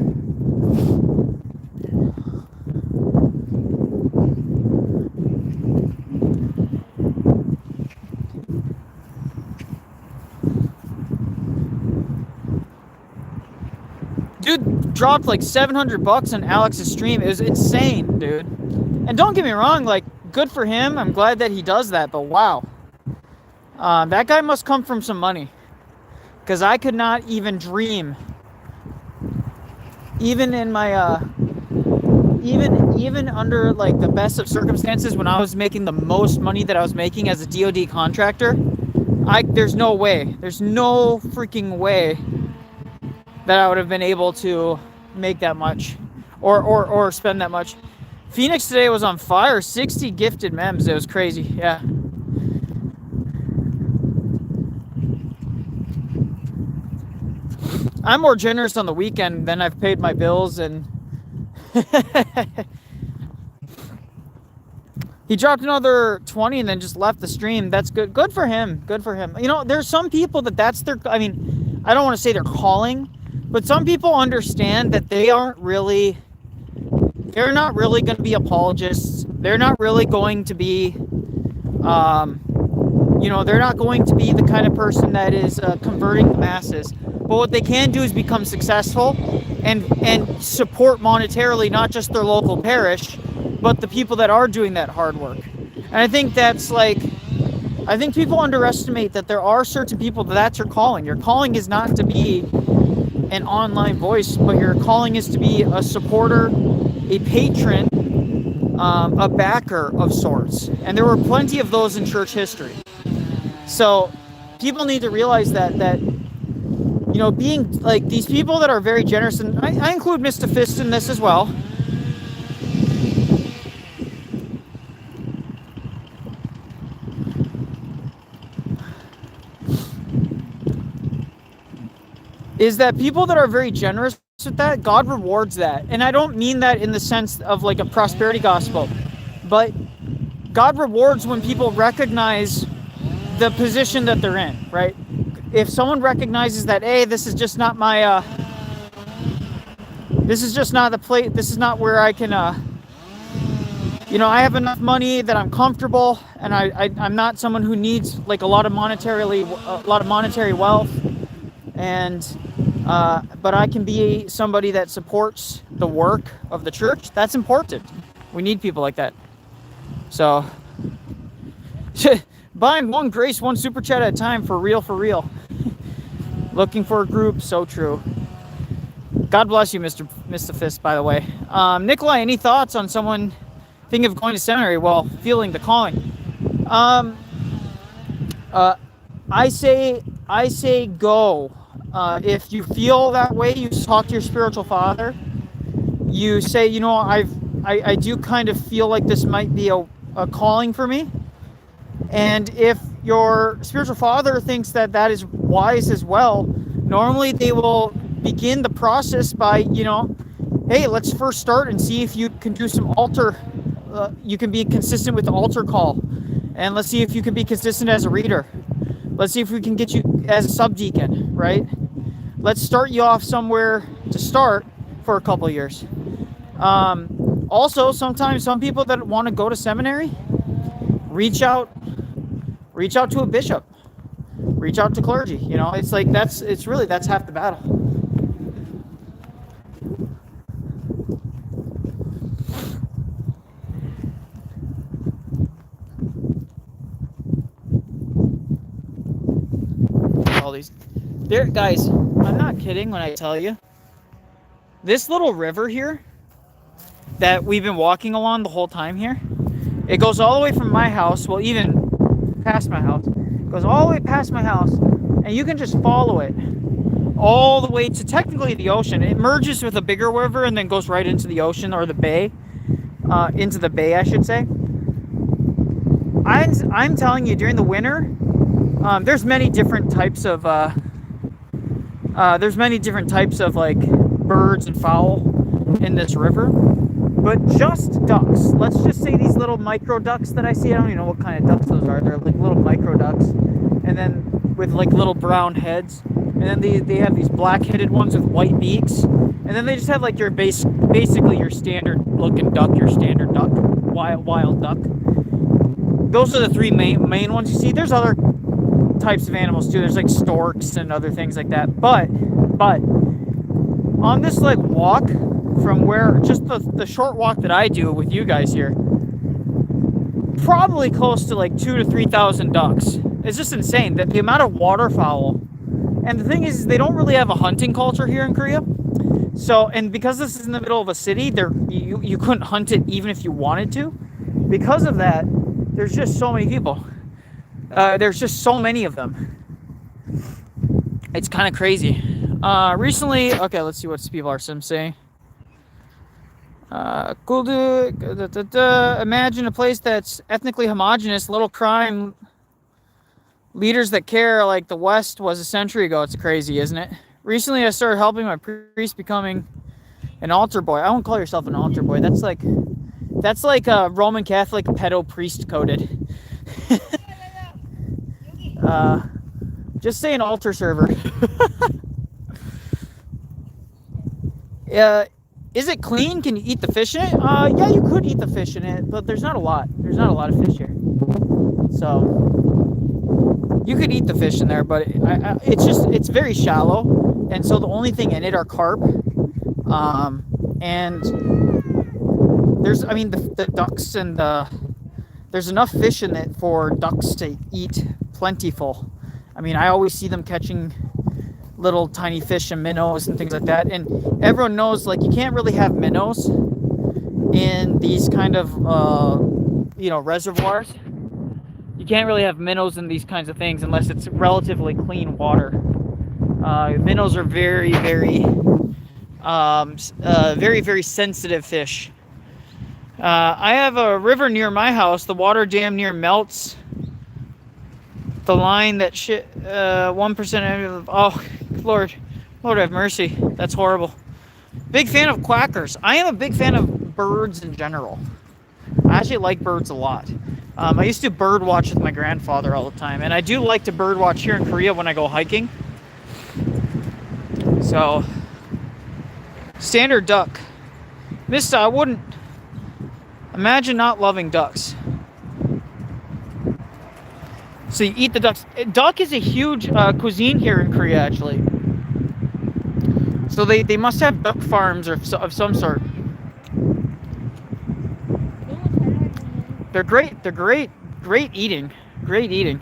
Dude dropped like $700 on Alex's stream. It was insane, dude. And don't get me wrong, like, good for him. I'm glad that he does that, but wow. That guy must come from some money, because I could not even dream, even in my even under like the best of circumstances, when I was making the most money that I was making as a DoD contractor, there's no freaking way that I would have been able to make that much, or spend that much. Phoenix today was on fire. 60 gifted mems. It was crazy. Yeah. I'm more generous on the weekend than I've paid my bills, and he dropped another 20 and then just left the stream. That's good. Good for him. Good for him. You know, there's some people that's their, I mean, I don't want to say they're calling, but some people understand that they're not really going to be apologists. They're not really going to be, they're not going to be the kind of person that is converting the masses. But what they can do is become successful and support monetarily not just their local parish, but the people that are doing that hard work. And I think I think people underestimate that there are certain people that's your calling. Your calling is not to be an online voice, but your calling is to be a supporter, a patron, a backer of sorts. And there were plenty of those in church history. So people need to realize that being like these people that are very generous, and I include Mr. Fist in this as well. Is that people that are very generous with that, God rewards that. And I don't mean that in the sense of like a prosperity gospel, but God rewards when people recognize the position that they're in, right? If someone recognizes that, hey, this is just not my, this is just not the place, this is not where I can, I have enough money that I'm comfortable, and I'm not someone who needs like a lot of monetary wealth, and but I can be somebody that supports the work of the church. That's important. We need people like that. So, buying one grace, one super chat at a time, for real. Looking for a group, so true. God bless you, Mr. Fist, by the way. Nicholai, any thoughts on someone thinking of going to seminary while feeling the calling? I say go. If you feel that way, you talk to your spiritual father. You say, I do kind of feel like this might be a calling for me. And if your spiritual father thinks that is wise as well, normally they will begin the process by, hey, let's first start and see if you can do some altar. You can be consistent with the altar call. And let's see if you can be consistent as a reader. Let's see if we can get you as a subdeacon, right? Let's start you off somewhere to start for a couple of years. Also, sometimes some people that want to go to seminary, reach out to a bishop, reach out to clergy. It's like that's half the battle. All these there, guys, I'm not kidding when I tell you this little river here that we've been walking along the whole time here, it goes all the way from my house, well, even past my house, it goes all the way past my house, and you can just follow it all the way to technically the ocean. It merges with a bigger river and then goes right into the ocean, or the bay, into the bay, I should say. I'm telling you, during the winter, there's many different types of like birds and fowl in this river, but just ducks. Let's just say these little micro ducks that I see. I don't even know what kind of ducks those are. They're like little micro ducks, and then with like little brown heads, and then they have these black-headed ones with white beaks, and then they just have like your basically your standard looking duck, your standard duck, wild duck. Those are the three main ones you see. There's other types of animals too. There's like storks and other things like that. But on this like walk from where, just the short walk that I do with you guys here, probably close to like 2,000 to 3,000 ducks it's just insane that the amount of waterfowl. And the thing is, they don't really have a hunting culture here in Korea. So, and because this is in the middle of a city, you couldn't hunt it even if you wanted to. Because of that, there's just so many people. There's just so many of them. It's kind of crazy. Recently, okay, let's see what people are saying. Imagine a place that's ethnically homogenous, little crime, leaders that care like the West was a century ago. It's crazy, isn't it? Recently, I started helping my priest becoming an altar boy. I won't call yourself an altar boy. That's like a Roman Catholic pedo priest coded. Just say an altar server. Is it clean? Can you eat the fish in it? Yeah, you could eat the fish in it, but there's not a lot. There's not a lot of fish here. So you could eat the fish in there, but it's very shallow, and so the only thing in it are carp. And there's, I mean, the ducks and there's enough fish in it for ducks to eat plentiful. I mean, I always see them catching little tiny fish and minnows and things like that. And everyone knows, like, you can't really have minnows in these kind of, reservoirs. You can't really have minnows in these kinds of things unless it's relatively clean water. Minnows are very, very, very sensitive fish. I have a river near my house. The water damn near melts. The line that 1%. Oh, Lord have mercy. That's horrible. Big fan of quackers. I am a big fan of birds in general. I actually like birds a lot. I used to bird watch with my grandfather all the time, and I do like to bird watch here in Korea when I go hiking. So, standard duck. Mista, I wouldn't imagine not loving ducks. So you eat the ducks. Duck is a huge cuisine here in Korea, actually. So they must have duck farms of some sort. They're great. They're great eating. Great eating.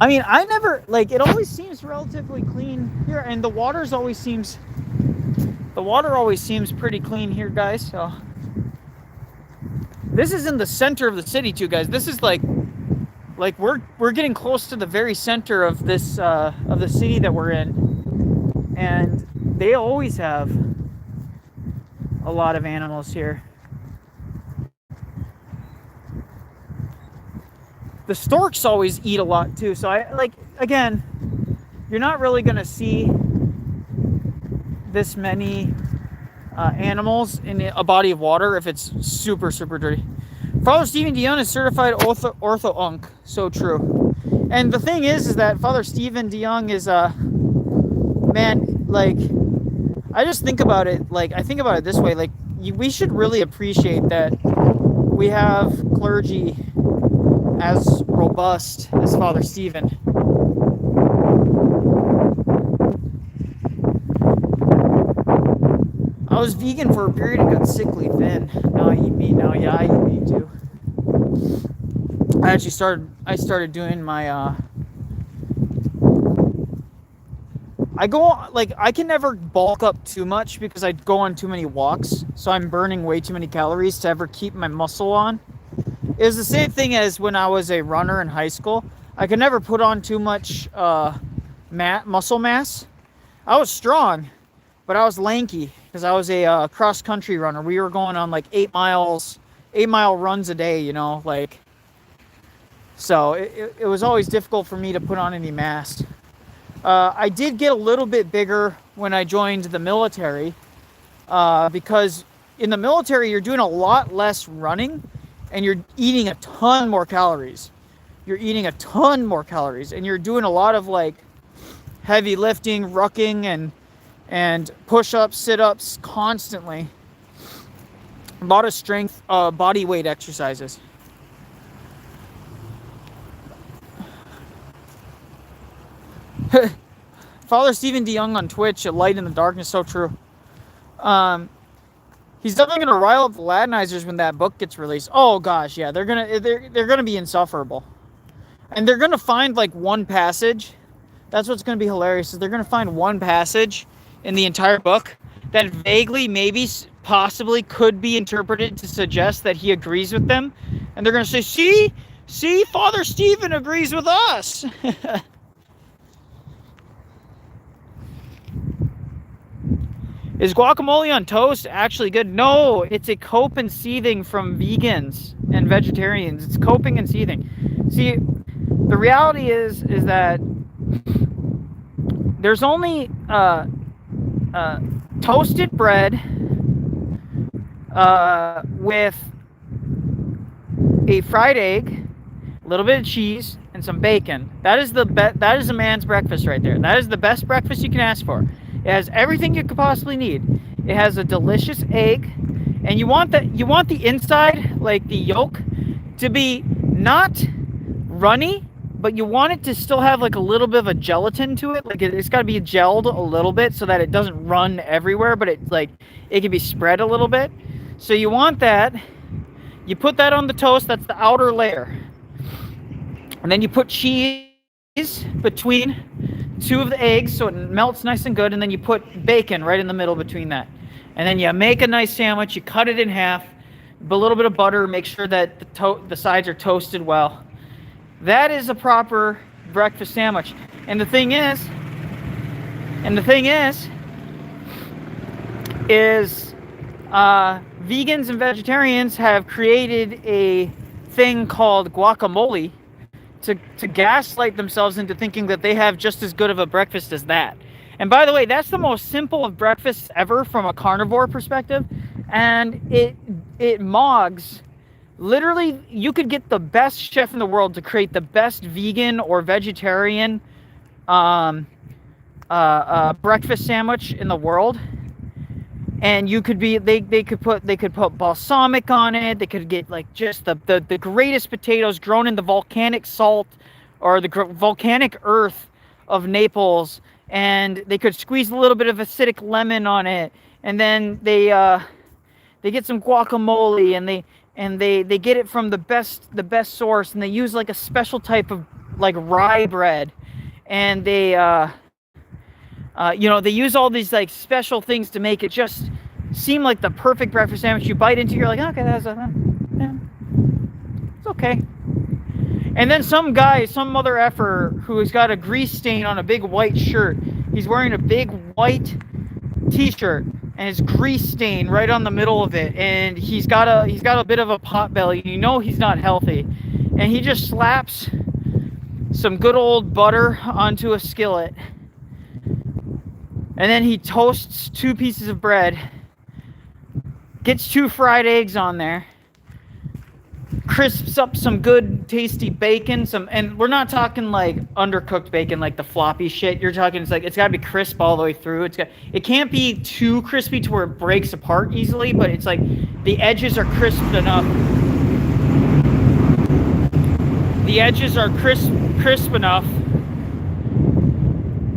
I mean, I never, like, it always seems relatively clean here, and the water always seems pretty clean here, guys. So this is in the center of the city too, guys. This is like we're getting close to the very center of this of the city that we're in, and they always have a lot of animals here. The storks always eat a lot too. So again, you're not really gonna see this many animals in a body of water if it's super, super dirty. Father Stephen DeYoung is certified ortho-unk. So true. And the thing is that Father Stephen DeYoung is man, like, I just think about it, like, I think about it this way, like, we should really appreciate that we have clergy as robust as Father Stephen. I was vegan for a period and got sickly thin. Now I eat meat now. Yeah, I eat meat too. I started doing my I can never bulk up too much because I go on too many walks, so I'm burning way too many calories to ever keep my muscle on. It was the same thing as when I was a runner in high school. I could never put on too much muscle mass. I was strong, but I was lanky because I was a cross-country runner. We were going on like 8-mile runs a day, you know, like. So it was always difficult for me to put on any mass. I did get a little bit bigger when I joined the military because in the military you're doing a lot less running and you're eating a ton more calories. And you're doing a lot of like heavy lifting, rucking, and push-ups, sit-ups constantly. A lot of strength, body weight exercises. Father Stephen DeYoung on Twitch, a light in the darkness, so true. He's definitely gonna rile up the Latinizers when that book gets released. Oh gosh, yeah, they're gonna be insufferable, and they're gonna find like one passage. That's what's gonna be hilarious. Is they're gonna find one passage in the entire book that vaguely, maybe, possibly could be interpreted to suggest that he agrees with them, and they're gonna say, "See, Father Stephen agrees with us." Is guacamole on toast actually good? No, it's a cope and seething from vegans and vegetarians. It's coping and seething. See, the reality is that there's only toasted bread with a fried egg, a little bit of cheese, and some bacon. That is a man's breakfast right there. That is the best breakfast you can ask for. It has everything you could possibly need. It has a delicious egg, and you want the inside, like the yolk, to be not runny, but you want it to still have like a little bit of a gelatin to it. Like it's got to be gelled a little bit so that it doesn't run everywhere, but it can be spread a little bit. So you want that. You put that on the toast. That's the outer layer, and then you put cheese between two of the eggs so it melts nice and good, and then you put bacon right in the middle between that, and then you make a nice sandwich. You cut it in half, a little bit of butter, make sure that the sides are toasted well. That is a proper breakfast sandwich. And the thing is vegans and vegetarians have created a thing called guacamole to gaslight themselves into thinking that they have just as good of a breakfast as that. And by the way, that's the most simple of breakfasts ever from a carnivore perspective, and it mogs. Literally, you could get the best chef in the world to create the best vegan or vegetarian breakfast sandwich in the world, and you could be they could put balsamic on it. They could get like just the greatest potatoes grown in the volcanic salt or the volcanic earth of Naples, and they could squeeze a little bit of acidic lemon on it, and then they get some guacamole, and they get it from the best source, and they use like a special type of like rye bread, and they they use all these like special things to make it just seem like the perfect breakfast sandwich. You bite into, you're like, okay, it's okay. And then some mother effer who's got a grease stain on a big white shirt. He's wearing a big white t-shirt, and it's grease stain right on the middle of it, and he's got a bit of a pot belly. You know he's not healthy, and he just slaps some good old butter onto a skillet, and then he toasts 2 pieces of bread, gets 2 fried eggs on there, crisps up some good tasty bacon, and we're not talking like undercooked bacon like the floppy shit. You're talking it's got to be crisp all the way through. It can't be too crispy to where it breaks apart easily, but it's like the edges are crisped enough. The edges are crisp enough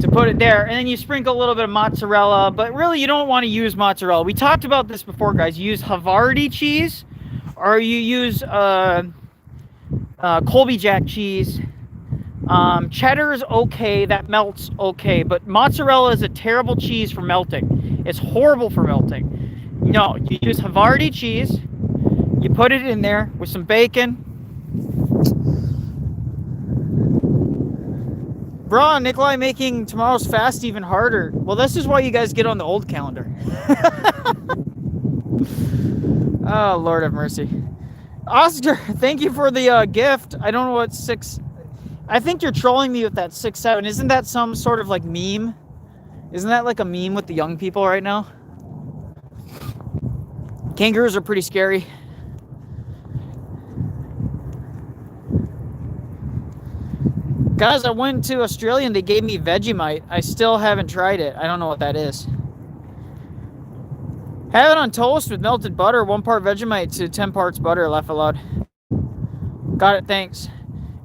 to put it there, and then you sprinkle a little bit of mozzarella, but really you don't want to use mozzarella. We talked about this before, guys. You use Havarti cheese, or you use Colby Jack cheese. Cheddar is okay, that melts okay, but mozzarella is a terrible cheese for melting. It's horrible for melting. No, you use Havarti cheese, you put it in there with some bacon. Bro, Nicholai making tomorrow's fast even harder. Well, this is why you guys get on the old calendar. Oh, Lord have mercy. Oscar, thank you for the gift. I don't know what 6... I think you're trolling me with that 6-7. Isn't that some sort of like meme? Isn't that like a meme with the young people right now? Kangaroos are pretty scary. Guys, I went to Australia and they gave me Vegemite. I still haven't tried it. I don't know what that is. Have it on toast with melted butter, 1 part Vegemite to 10 parts butter, laugh aloud. Got it, thanks.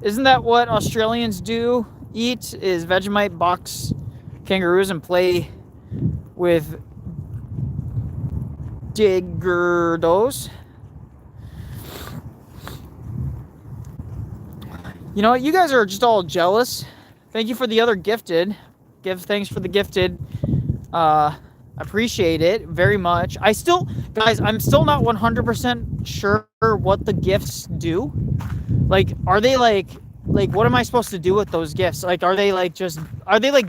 Isn't that what Australians do? Eat is Vegemite, box kangaroos, and play with Diggerdos. You know what? You guys are just all jealous. Thank you for the other gifted. Thanks for the gifted. Appreciate it very much. Guys, I'm still not 100% sure what the gifts do. Like, are they like, what am I supposed to do with those gifts? Like, are they like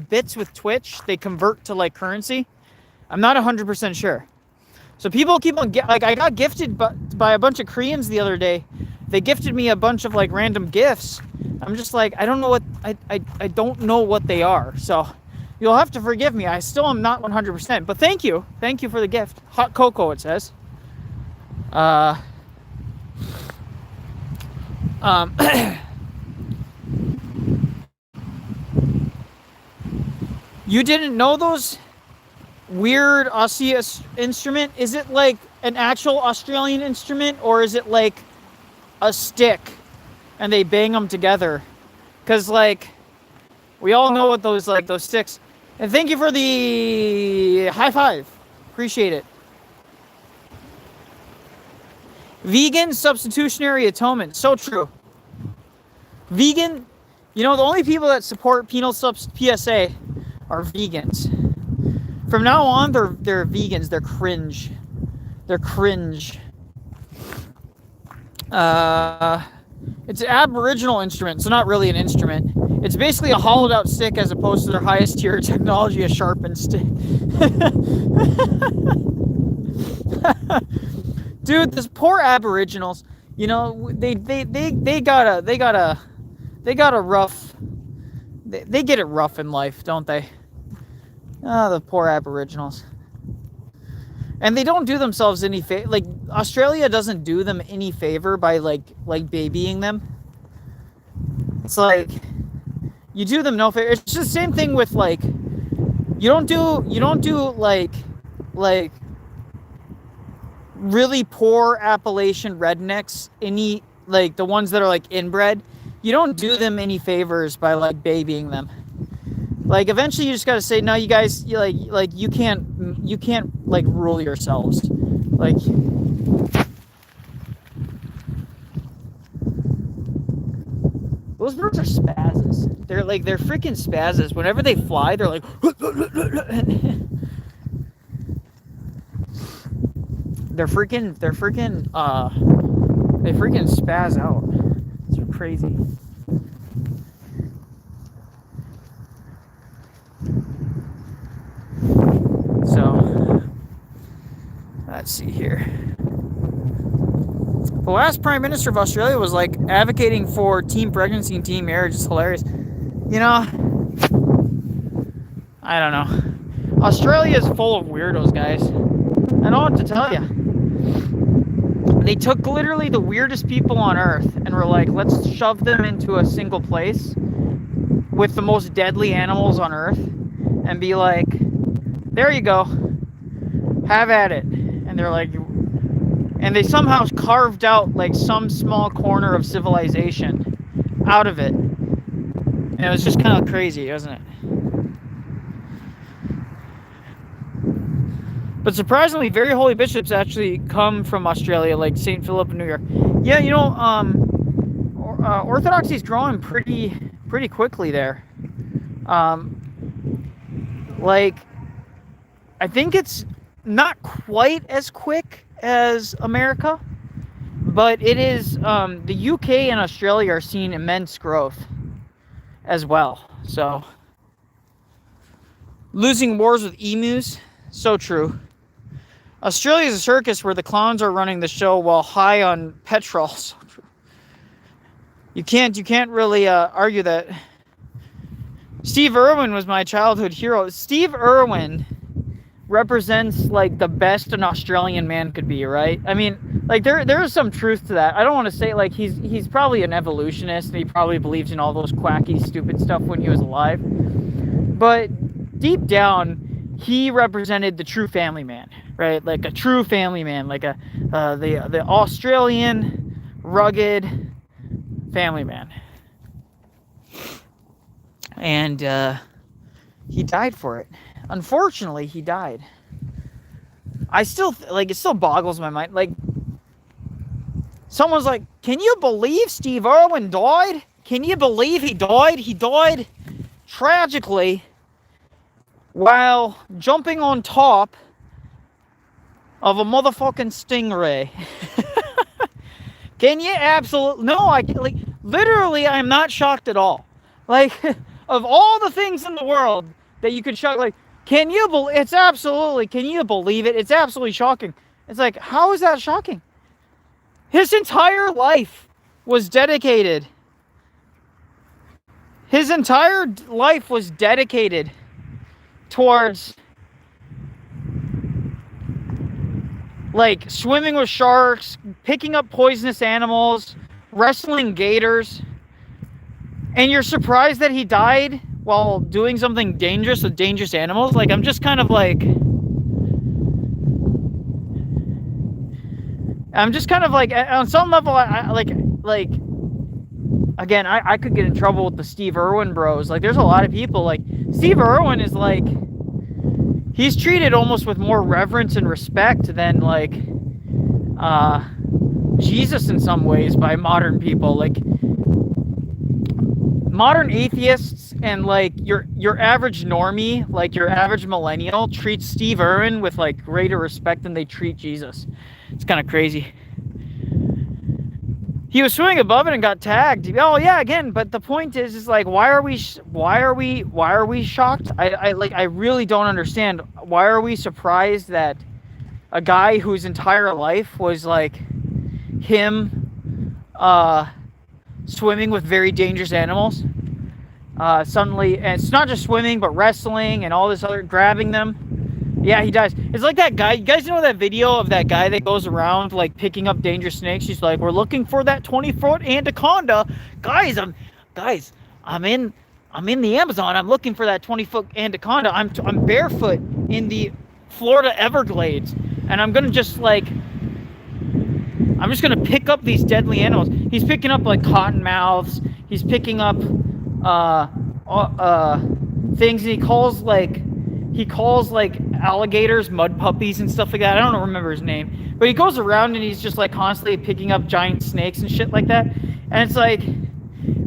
bits with Twitch? They convert to like currency? I'm not 100% sure. So people keep on like, I got gifted by a bunch of Koreans the other day. They gifted me a bunch of like random gifts. I'm just like, I don't know what I don't know what they are. So you'll have to forgive me. I still am not 100%. But thank you for the gift. Hot cocoa, it says. You didn't know those weird Aussie instrument? Is it like an actual Australian instrument, or is it like a stick and they bang them together? Because like, we all know what those sticks. And thank you for the high five. Appreciate it. Vegan substitutionary atonement. So true. Vegan, you know, the only people that support penal PSA are vegans. From now on, they're vegans. They're cringe. They're cringe. It's an Aboriginal instrument, so not really an instrument. It's basically a hollowed out stick as opposed to their highest tier technology, a sharpened stick. Dude, this poor Aboriginals, you know, they got a rough, they get it rough in life, don't they? Oh, the poor Aboriginals. And they don't do themselves any favor. Like, Australia doesn't do them any favor by like babying them. It's like, you do them no favor. It's just the same thing with like, you don't do like really poor Appalachian rednecks, any, like the ones that are like inbred, you don't do them any favors by like babying them. Like, eventually you just gotta say, no, you guys, you can't like rule yourselves. Like, those birds are spazzes. They're freaking spazzes. Whenever they fly, they're like they freaking spaz out. It's crazy. So, let's see here. The last Prime Minister of Australia was like advocating for teen pregnancy and teen marriage. It's hilarious. You know, I don't know. Australia is full of weirdos, guys. I don't know what to tell you. They took literally the weirdest people on earth and were like, let's shove them into a single place with the most deadly animals on earth and be like, there you go, have at it. And they're like, and they somehow carved out like some small corner of civilization out of it. And it was just kind of crazy, wasn't it? But surprisingly, very holy bishops actually come from Australia, like St. Philip in New York. Yeah, you know, Orthodoxy is growing pretty quickly there. Like, I think it's not quite as quick as America, but it is. The UK and Australia are seeing immense growth as well. So, losing wars with emus, so true. Australia is a circus where the clowns are running the show while high on petrol. So true. You can't really argue that. Steve Irwin was my childhood hero. Steve Irwin represents like the best an Australian man could be, right? I mean, like there is some truth to that. I don't want to say like he's probably an evolutionist and he probably believes in all those quacky stupid stuff when he was alive. But deep down, he represented the true family man, right? Like a true family man, like the Australian rugged family man. And he died for it. Unfortunately, he died. I still, like, it still boggles my mind. Like, someone's like, can you believe Steve Irwin died? Can you believe he died? He died tragically while jumping on top of a motherfucking stingray. Can you absolutely... No, like, literally, I'm not shocked at all. Like, of all the things in the world that you could shock, like, can you believe... It's absolutely... Can you believe it? It's absolutely shocking. It's like, how is that shocking? His entire life was dedicated. His entire life was dedicated towards, like, swimming with sharks, picking up poisonous animals, wrestling gators, and you're surprised that he died while doing something dangerous with dangerous animals? Like, I'm just kind of like... on some level, I like, again, I could get in trouble with the Steve Irwin bros. Like, there's a lot of people, like, Steve Irwin is, like, he's treated almost with more reverence and respect than, like, Jesus in some ways by modern people. Like, modern atheists and, like, your average normie, like, your average millennial, treats Steve Irwin with, like, greater respect than they treat Jesus. It's kind of crazy. He was swimming above it and got tagged. Oh yeah, again. But the point is like, why are we shocked? I really don't understand. Why are we surprised that a guy whose entire life was like him swimming with very dangerous animals suddenly, and it's not just swimming but wrestling and all this other, grabbing them. Yeah, he does. It's like that guy. You guys know that video of that guy that goes around like picking up dangerous snakes? He's like, "We're looking for that 20-foot anaconda, guys. I'm in the Amazon. I'm looking for that 20-foot anaconda. I'm barefoot in the Florida Everglades, and I'm just gonna pick up these deadly animals." He's picking up like cottonmouths. He's picking up things, and he calls like alligators mud puppies and stuff like that. I don't remember his name, but he goes around and he's just like constantly picking up giant snakes and shit like that. And it's like,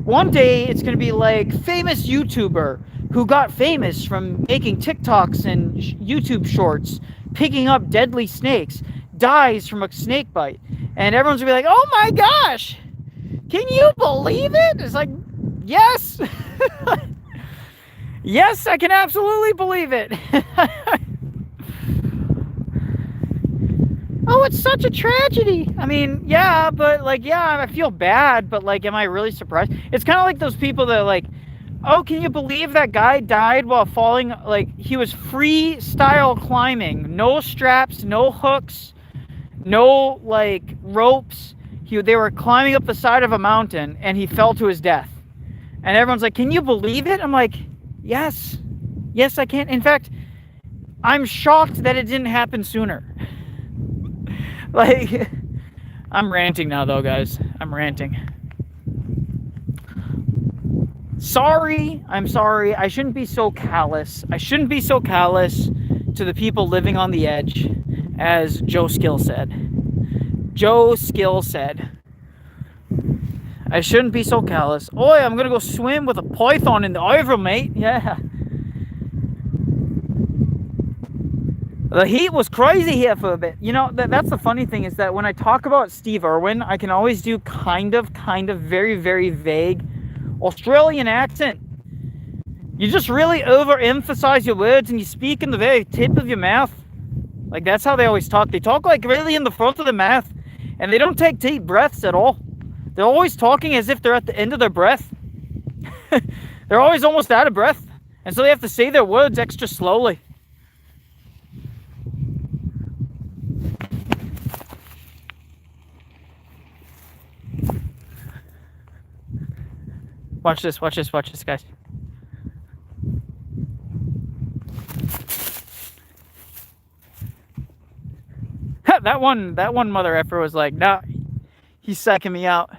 one day it's gonna be like famous YouTuber who got famous from making TikToks and YouTube shorts picking up deadly snakes dies from a snake bite, and everyone's gonna be like, "Oh my gosh, can you believe it?" It's like, yes. Yes, I can absolutely believe it. Oh, it's such a tragedy. I mean, yeah, but like, yeah, I feel bad, but like, am I really surprised? It's kind of like those people that are like, oh, can you believe that guy died while falling? Like, he was freestyle climbing, no straps, no hooks, no like ropes. They were climbing up the side of a mountain and he fell to his death. And everyone's like, can you believe it? I'm like, yes, I can. In fact, I'm shocked that it didn't happen sooner. Like, I'm ranting now though, guys. I'm ranting. I'm sorry. I shouldn't be so callous. I shouldn't be so callous to the people living on the edge, as Joe Skill said. I shouldn't be so callous. Oi, I'm gonna go swim with a python in the river, mate. Yeah. The heat was crazy here for a bit. You know, that's the funny thing, is that when I talk about Steve Irwin, I can always do kind of very, very vague Australian accent. You just really overemphasize your words and you speak in the very tip of your mouth. Like, that's how they always talk. They talk like really in the front of the mouth, and they don't take deep breaths at all. They're always talking as if they're at the end of their breath. They're always almost out of breath, and so they have to say their words extra slowly. Watch this, guys. that one mother effer was like, nah, he's psyching me out.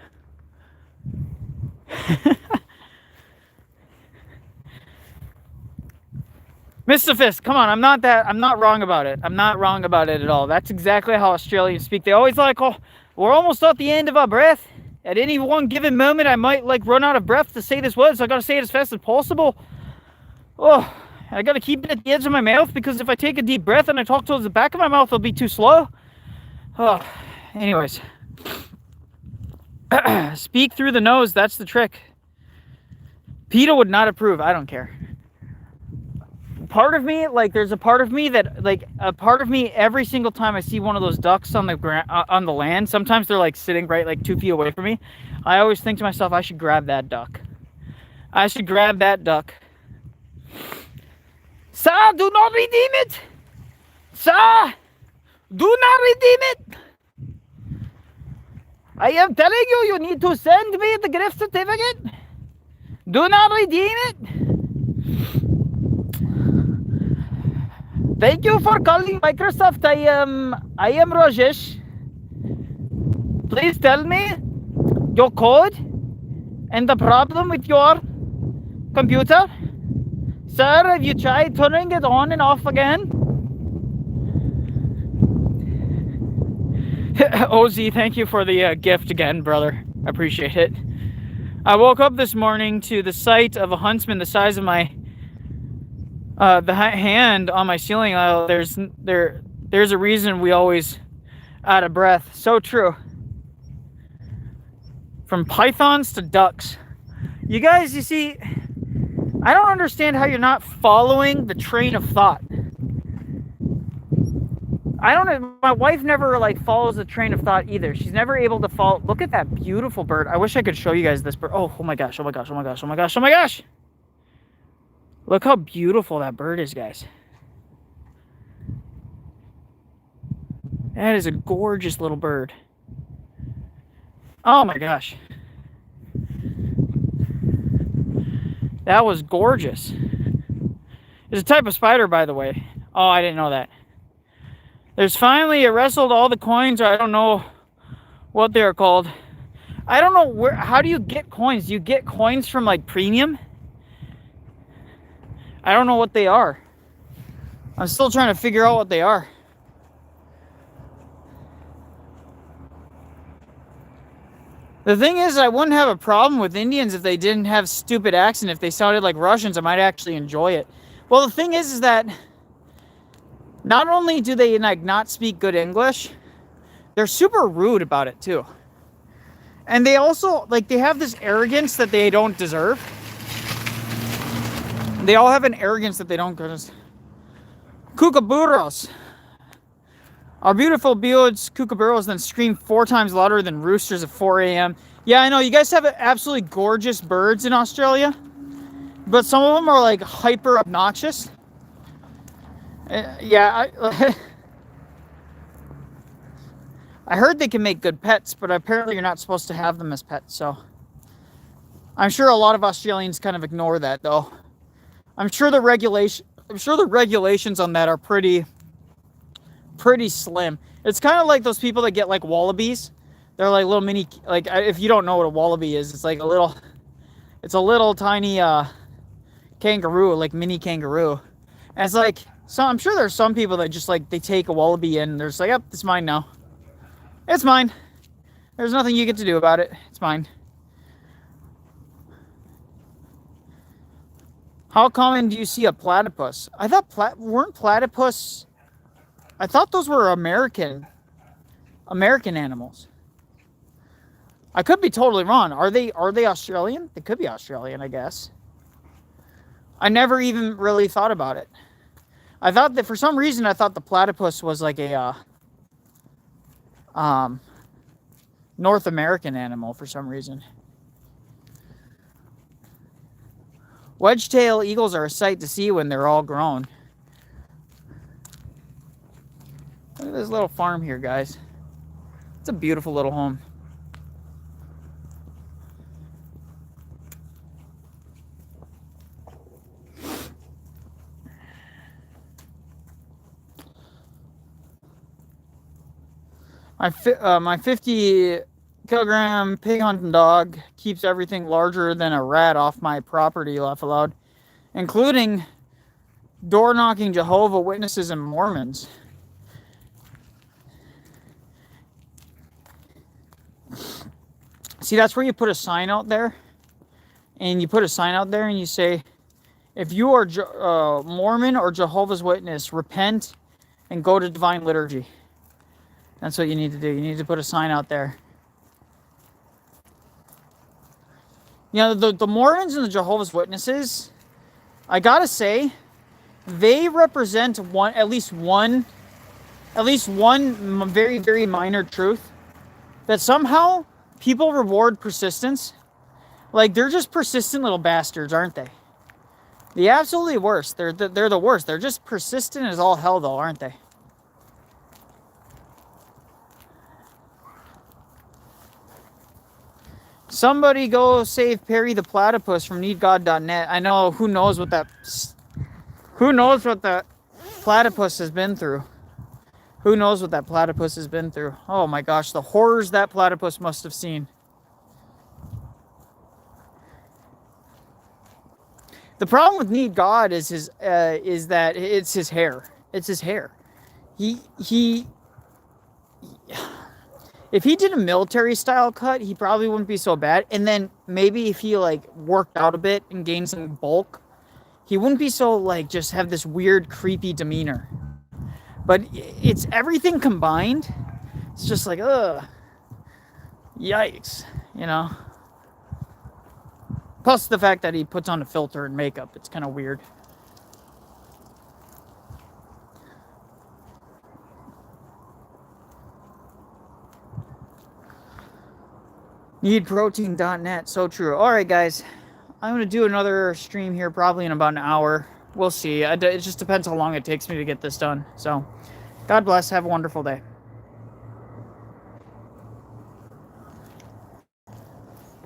Mr. Fisk, come on, I'm not wrong about it. I'm not wrong about it at all. That's exactly how Australians speak. They always like, oh, we're almost at the end of our breath. At any one given moment, I might like run out of breath to say this word, so I gotta say it as fast as possible. Oh, I gotta keep it at the edge of my mouth because if I take a deep breath and I talk towards the back of my mouth, it'll be too slow. Oh, anyways. Speak through the nose, that's the trick. PETA would not approve, I don't care. Part of me, like, there's a part of me that, like, a part of me every single time I see one of those ducks on the ground, on the land, sometimes they're like sitting right like 2 feet away from me. I always think to myself, I should grab that duck. I should grab that duck. Sir, do not redeem it. Sir, do not redeem it. I am telling you, you need to send me the gift certificate. Do not redeem it. Thank you for calling Microsoft. I am Rajesh. Please tell me your code and the problem with your computer. Sir, have you tried turning it on and off again? OZ, thank you for the gift again, brother. I appreciate it. I woke up this morning to the sight of a huntsman the size of my the hand on my ceiling. There's a reason we always out of breath. So true. From pythons to ducks. You guys, you see, I don't understand how you're not following the train of thought. I don't know. My wife never like follows the train of thought either. She's never able to follow. Look at that beautiful bird. I wish I could show you guys this bird. Oh my gosh, oh my gosh, oh my gosh, oh my gosh, oh my gosh. Look how beautiful that bird is, guys. That is a gorgeous little bird. Oh my gosh. That was gorgeous. It's a type of spider, by the way. Oh, I didn't know that. There's finally, it wrestled all the coins, or I don't know what they're called. I don't know where, how do you get coins? Do you get coins from like premium? I don't know what they are. I'm still trying to figure out what they are. The thing is, I wouldn't have a problem with Indians if they didn't have stupid accent. If they sounded like Russians, I might actually enjoy it. Well, the thing is that not only do they like not speak good English, they're super rude about it too. And they also, like, they have this arrogance that they don't deserve. They all have an arrogance that they don't deserve. Kookaburros. Our beautiful birds, kookaburros, then scream 4 times louder than roosters at 4 a.m. Yeah, I know, you guys have absolutely gorgeous birds in Australia, but some of them are like hyper obnoxious. Yeah, I heard they can make good pets, but apparently you're not supposed to have them as pets, so I'm sure a lot of Australians kind of ignore that, though. I'm sure the regulations on that are pretty slim. It's kind of like those people that get like wallabies. They're like little mini, like, if you don't know what a wallaby is, it's like it's a little tiny kangaroo, like mini kangaroo. And it's like, so I'm sure there's some people that just like, they take a wallaby in and they're just like, yep, it's mine now. It's mine. There's nothing you get to do about it. It's mine. How common do you see a platypus? I thought weren't platypus, I thought those were American animals. I could be totally wrong. Are they Australian? They could be Australian, I guess. I never even really thought about it. I thought that for some reason I thought the platypus was like a North American animal for some reason. Wedge-tail eagles are a sight to see when they're all grown. Look at this little farm here, guys. It's a beautiful little home. My 50-kilogram pig hunting dog keeps everything larger than a rat off my property, laugh aloud, including door knocking Jehovah Witnesses and Mormons. See, that's where you put a sign out there. And you put a sign out there and you say, if you are Mormon or Jehovah's Witness, repent and go to divine liturgy. That's what you need to do. You need to put a sign out there. You know, the Mormons and the Jehovah's Witnesses, I gotta say, they represent at least one very, very minor truth. That somehow people reward persistence. Like, they're just persistent little bastards, aren't they? The absolutely worst. They're the worst. They're just persistent as all hell, though, aren't they? Somebody go save Perry the Platypus from needgod.net. I know, who knows what that platypus has been through. Who knows what that platypus has been through. Oh my gosh, the horrors that platypus must have seen. The problem with Need God is that it's his hair. It's his hair. If he did a military style cut, he probably wouldn't be so bad. And then maybe if he like worked out a bit and gained some bulk, he wouldn't be so like just have this weird creepy demeanor. But it's everything combined. It's just like, ugh, yikes, you know. Plus the fact that he puts on a filter and makeup, it's kind of weird. Needprotein.net, so true. All right, guys, I'm going to do another stream here probably in about an hour. We'll see. It just depends how long it takes me to get this done. So, God bless. Have a wonderful day.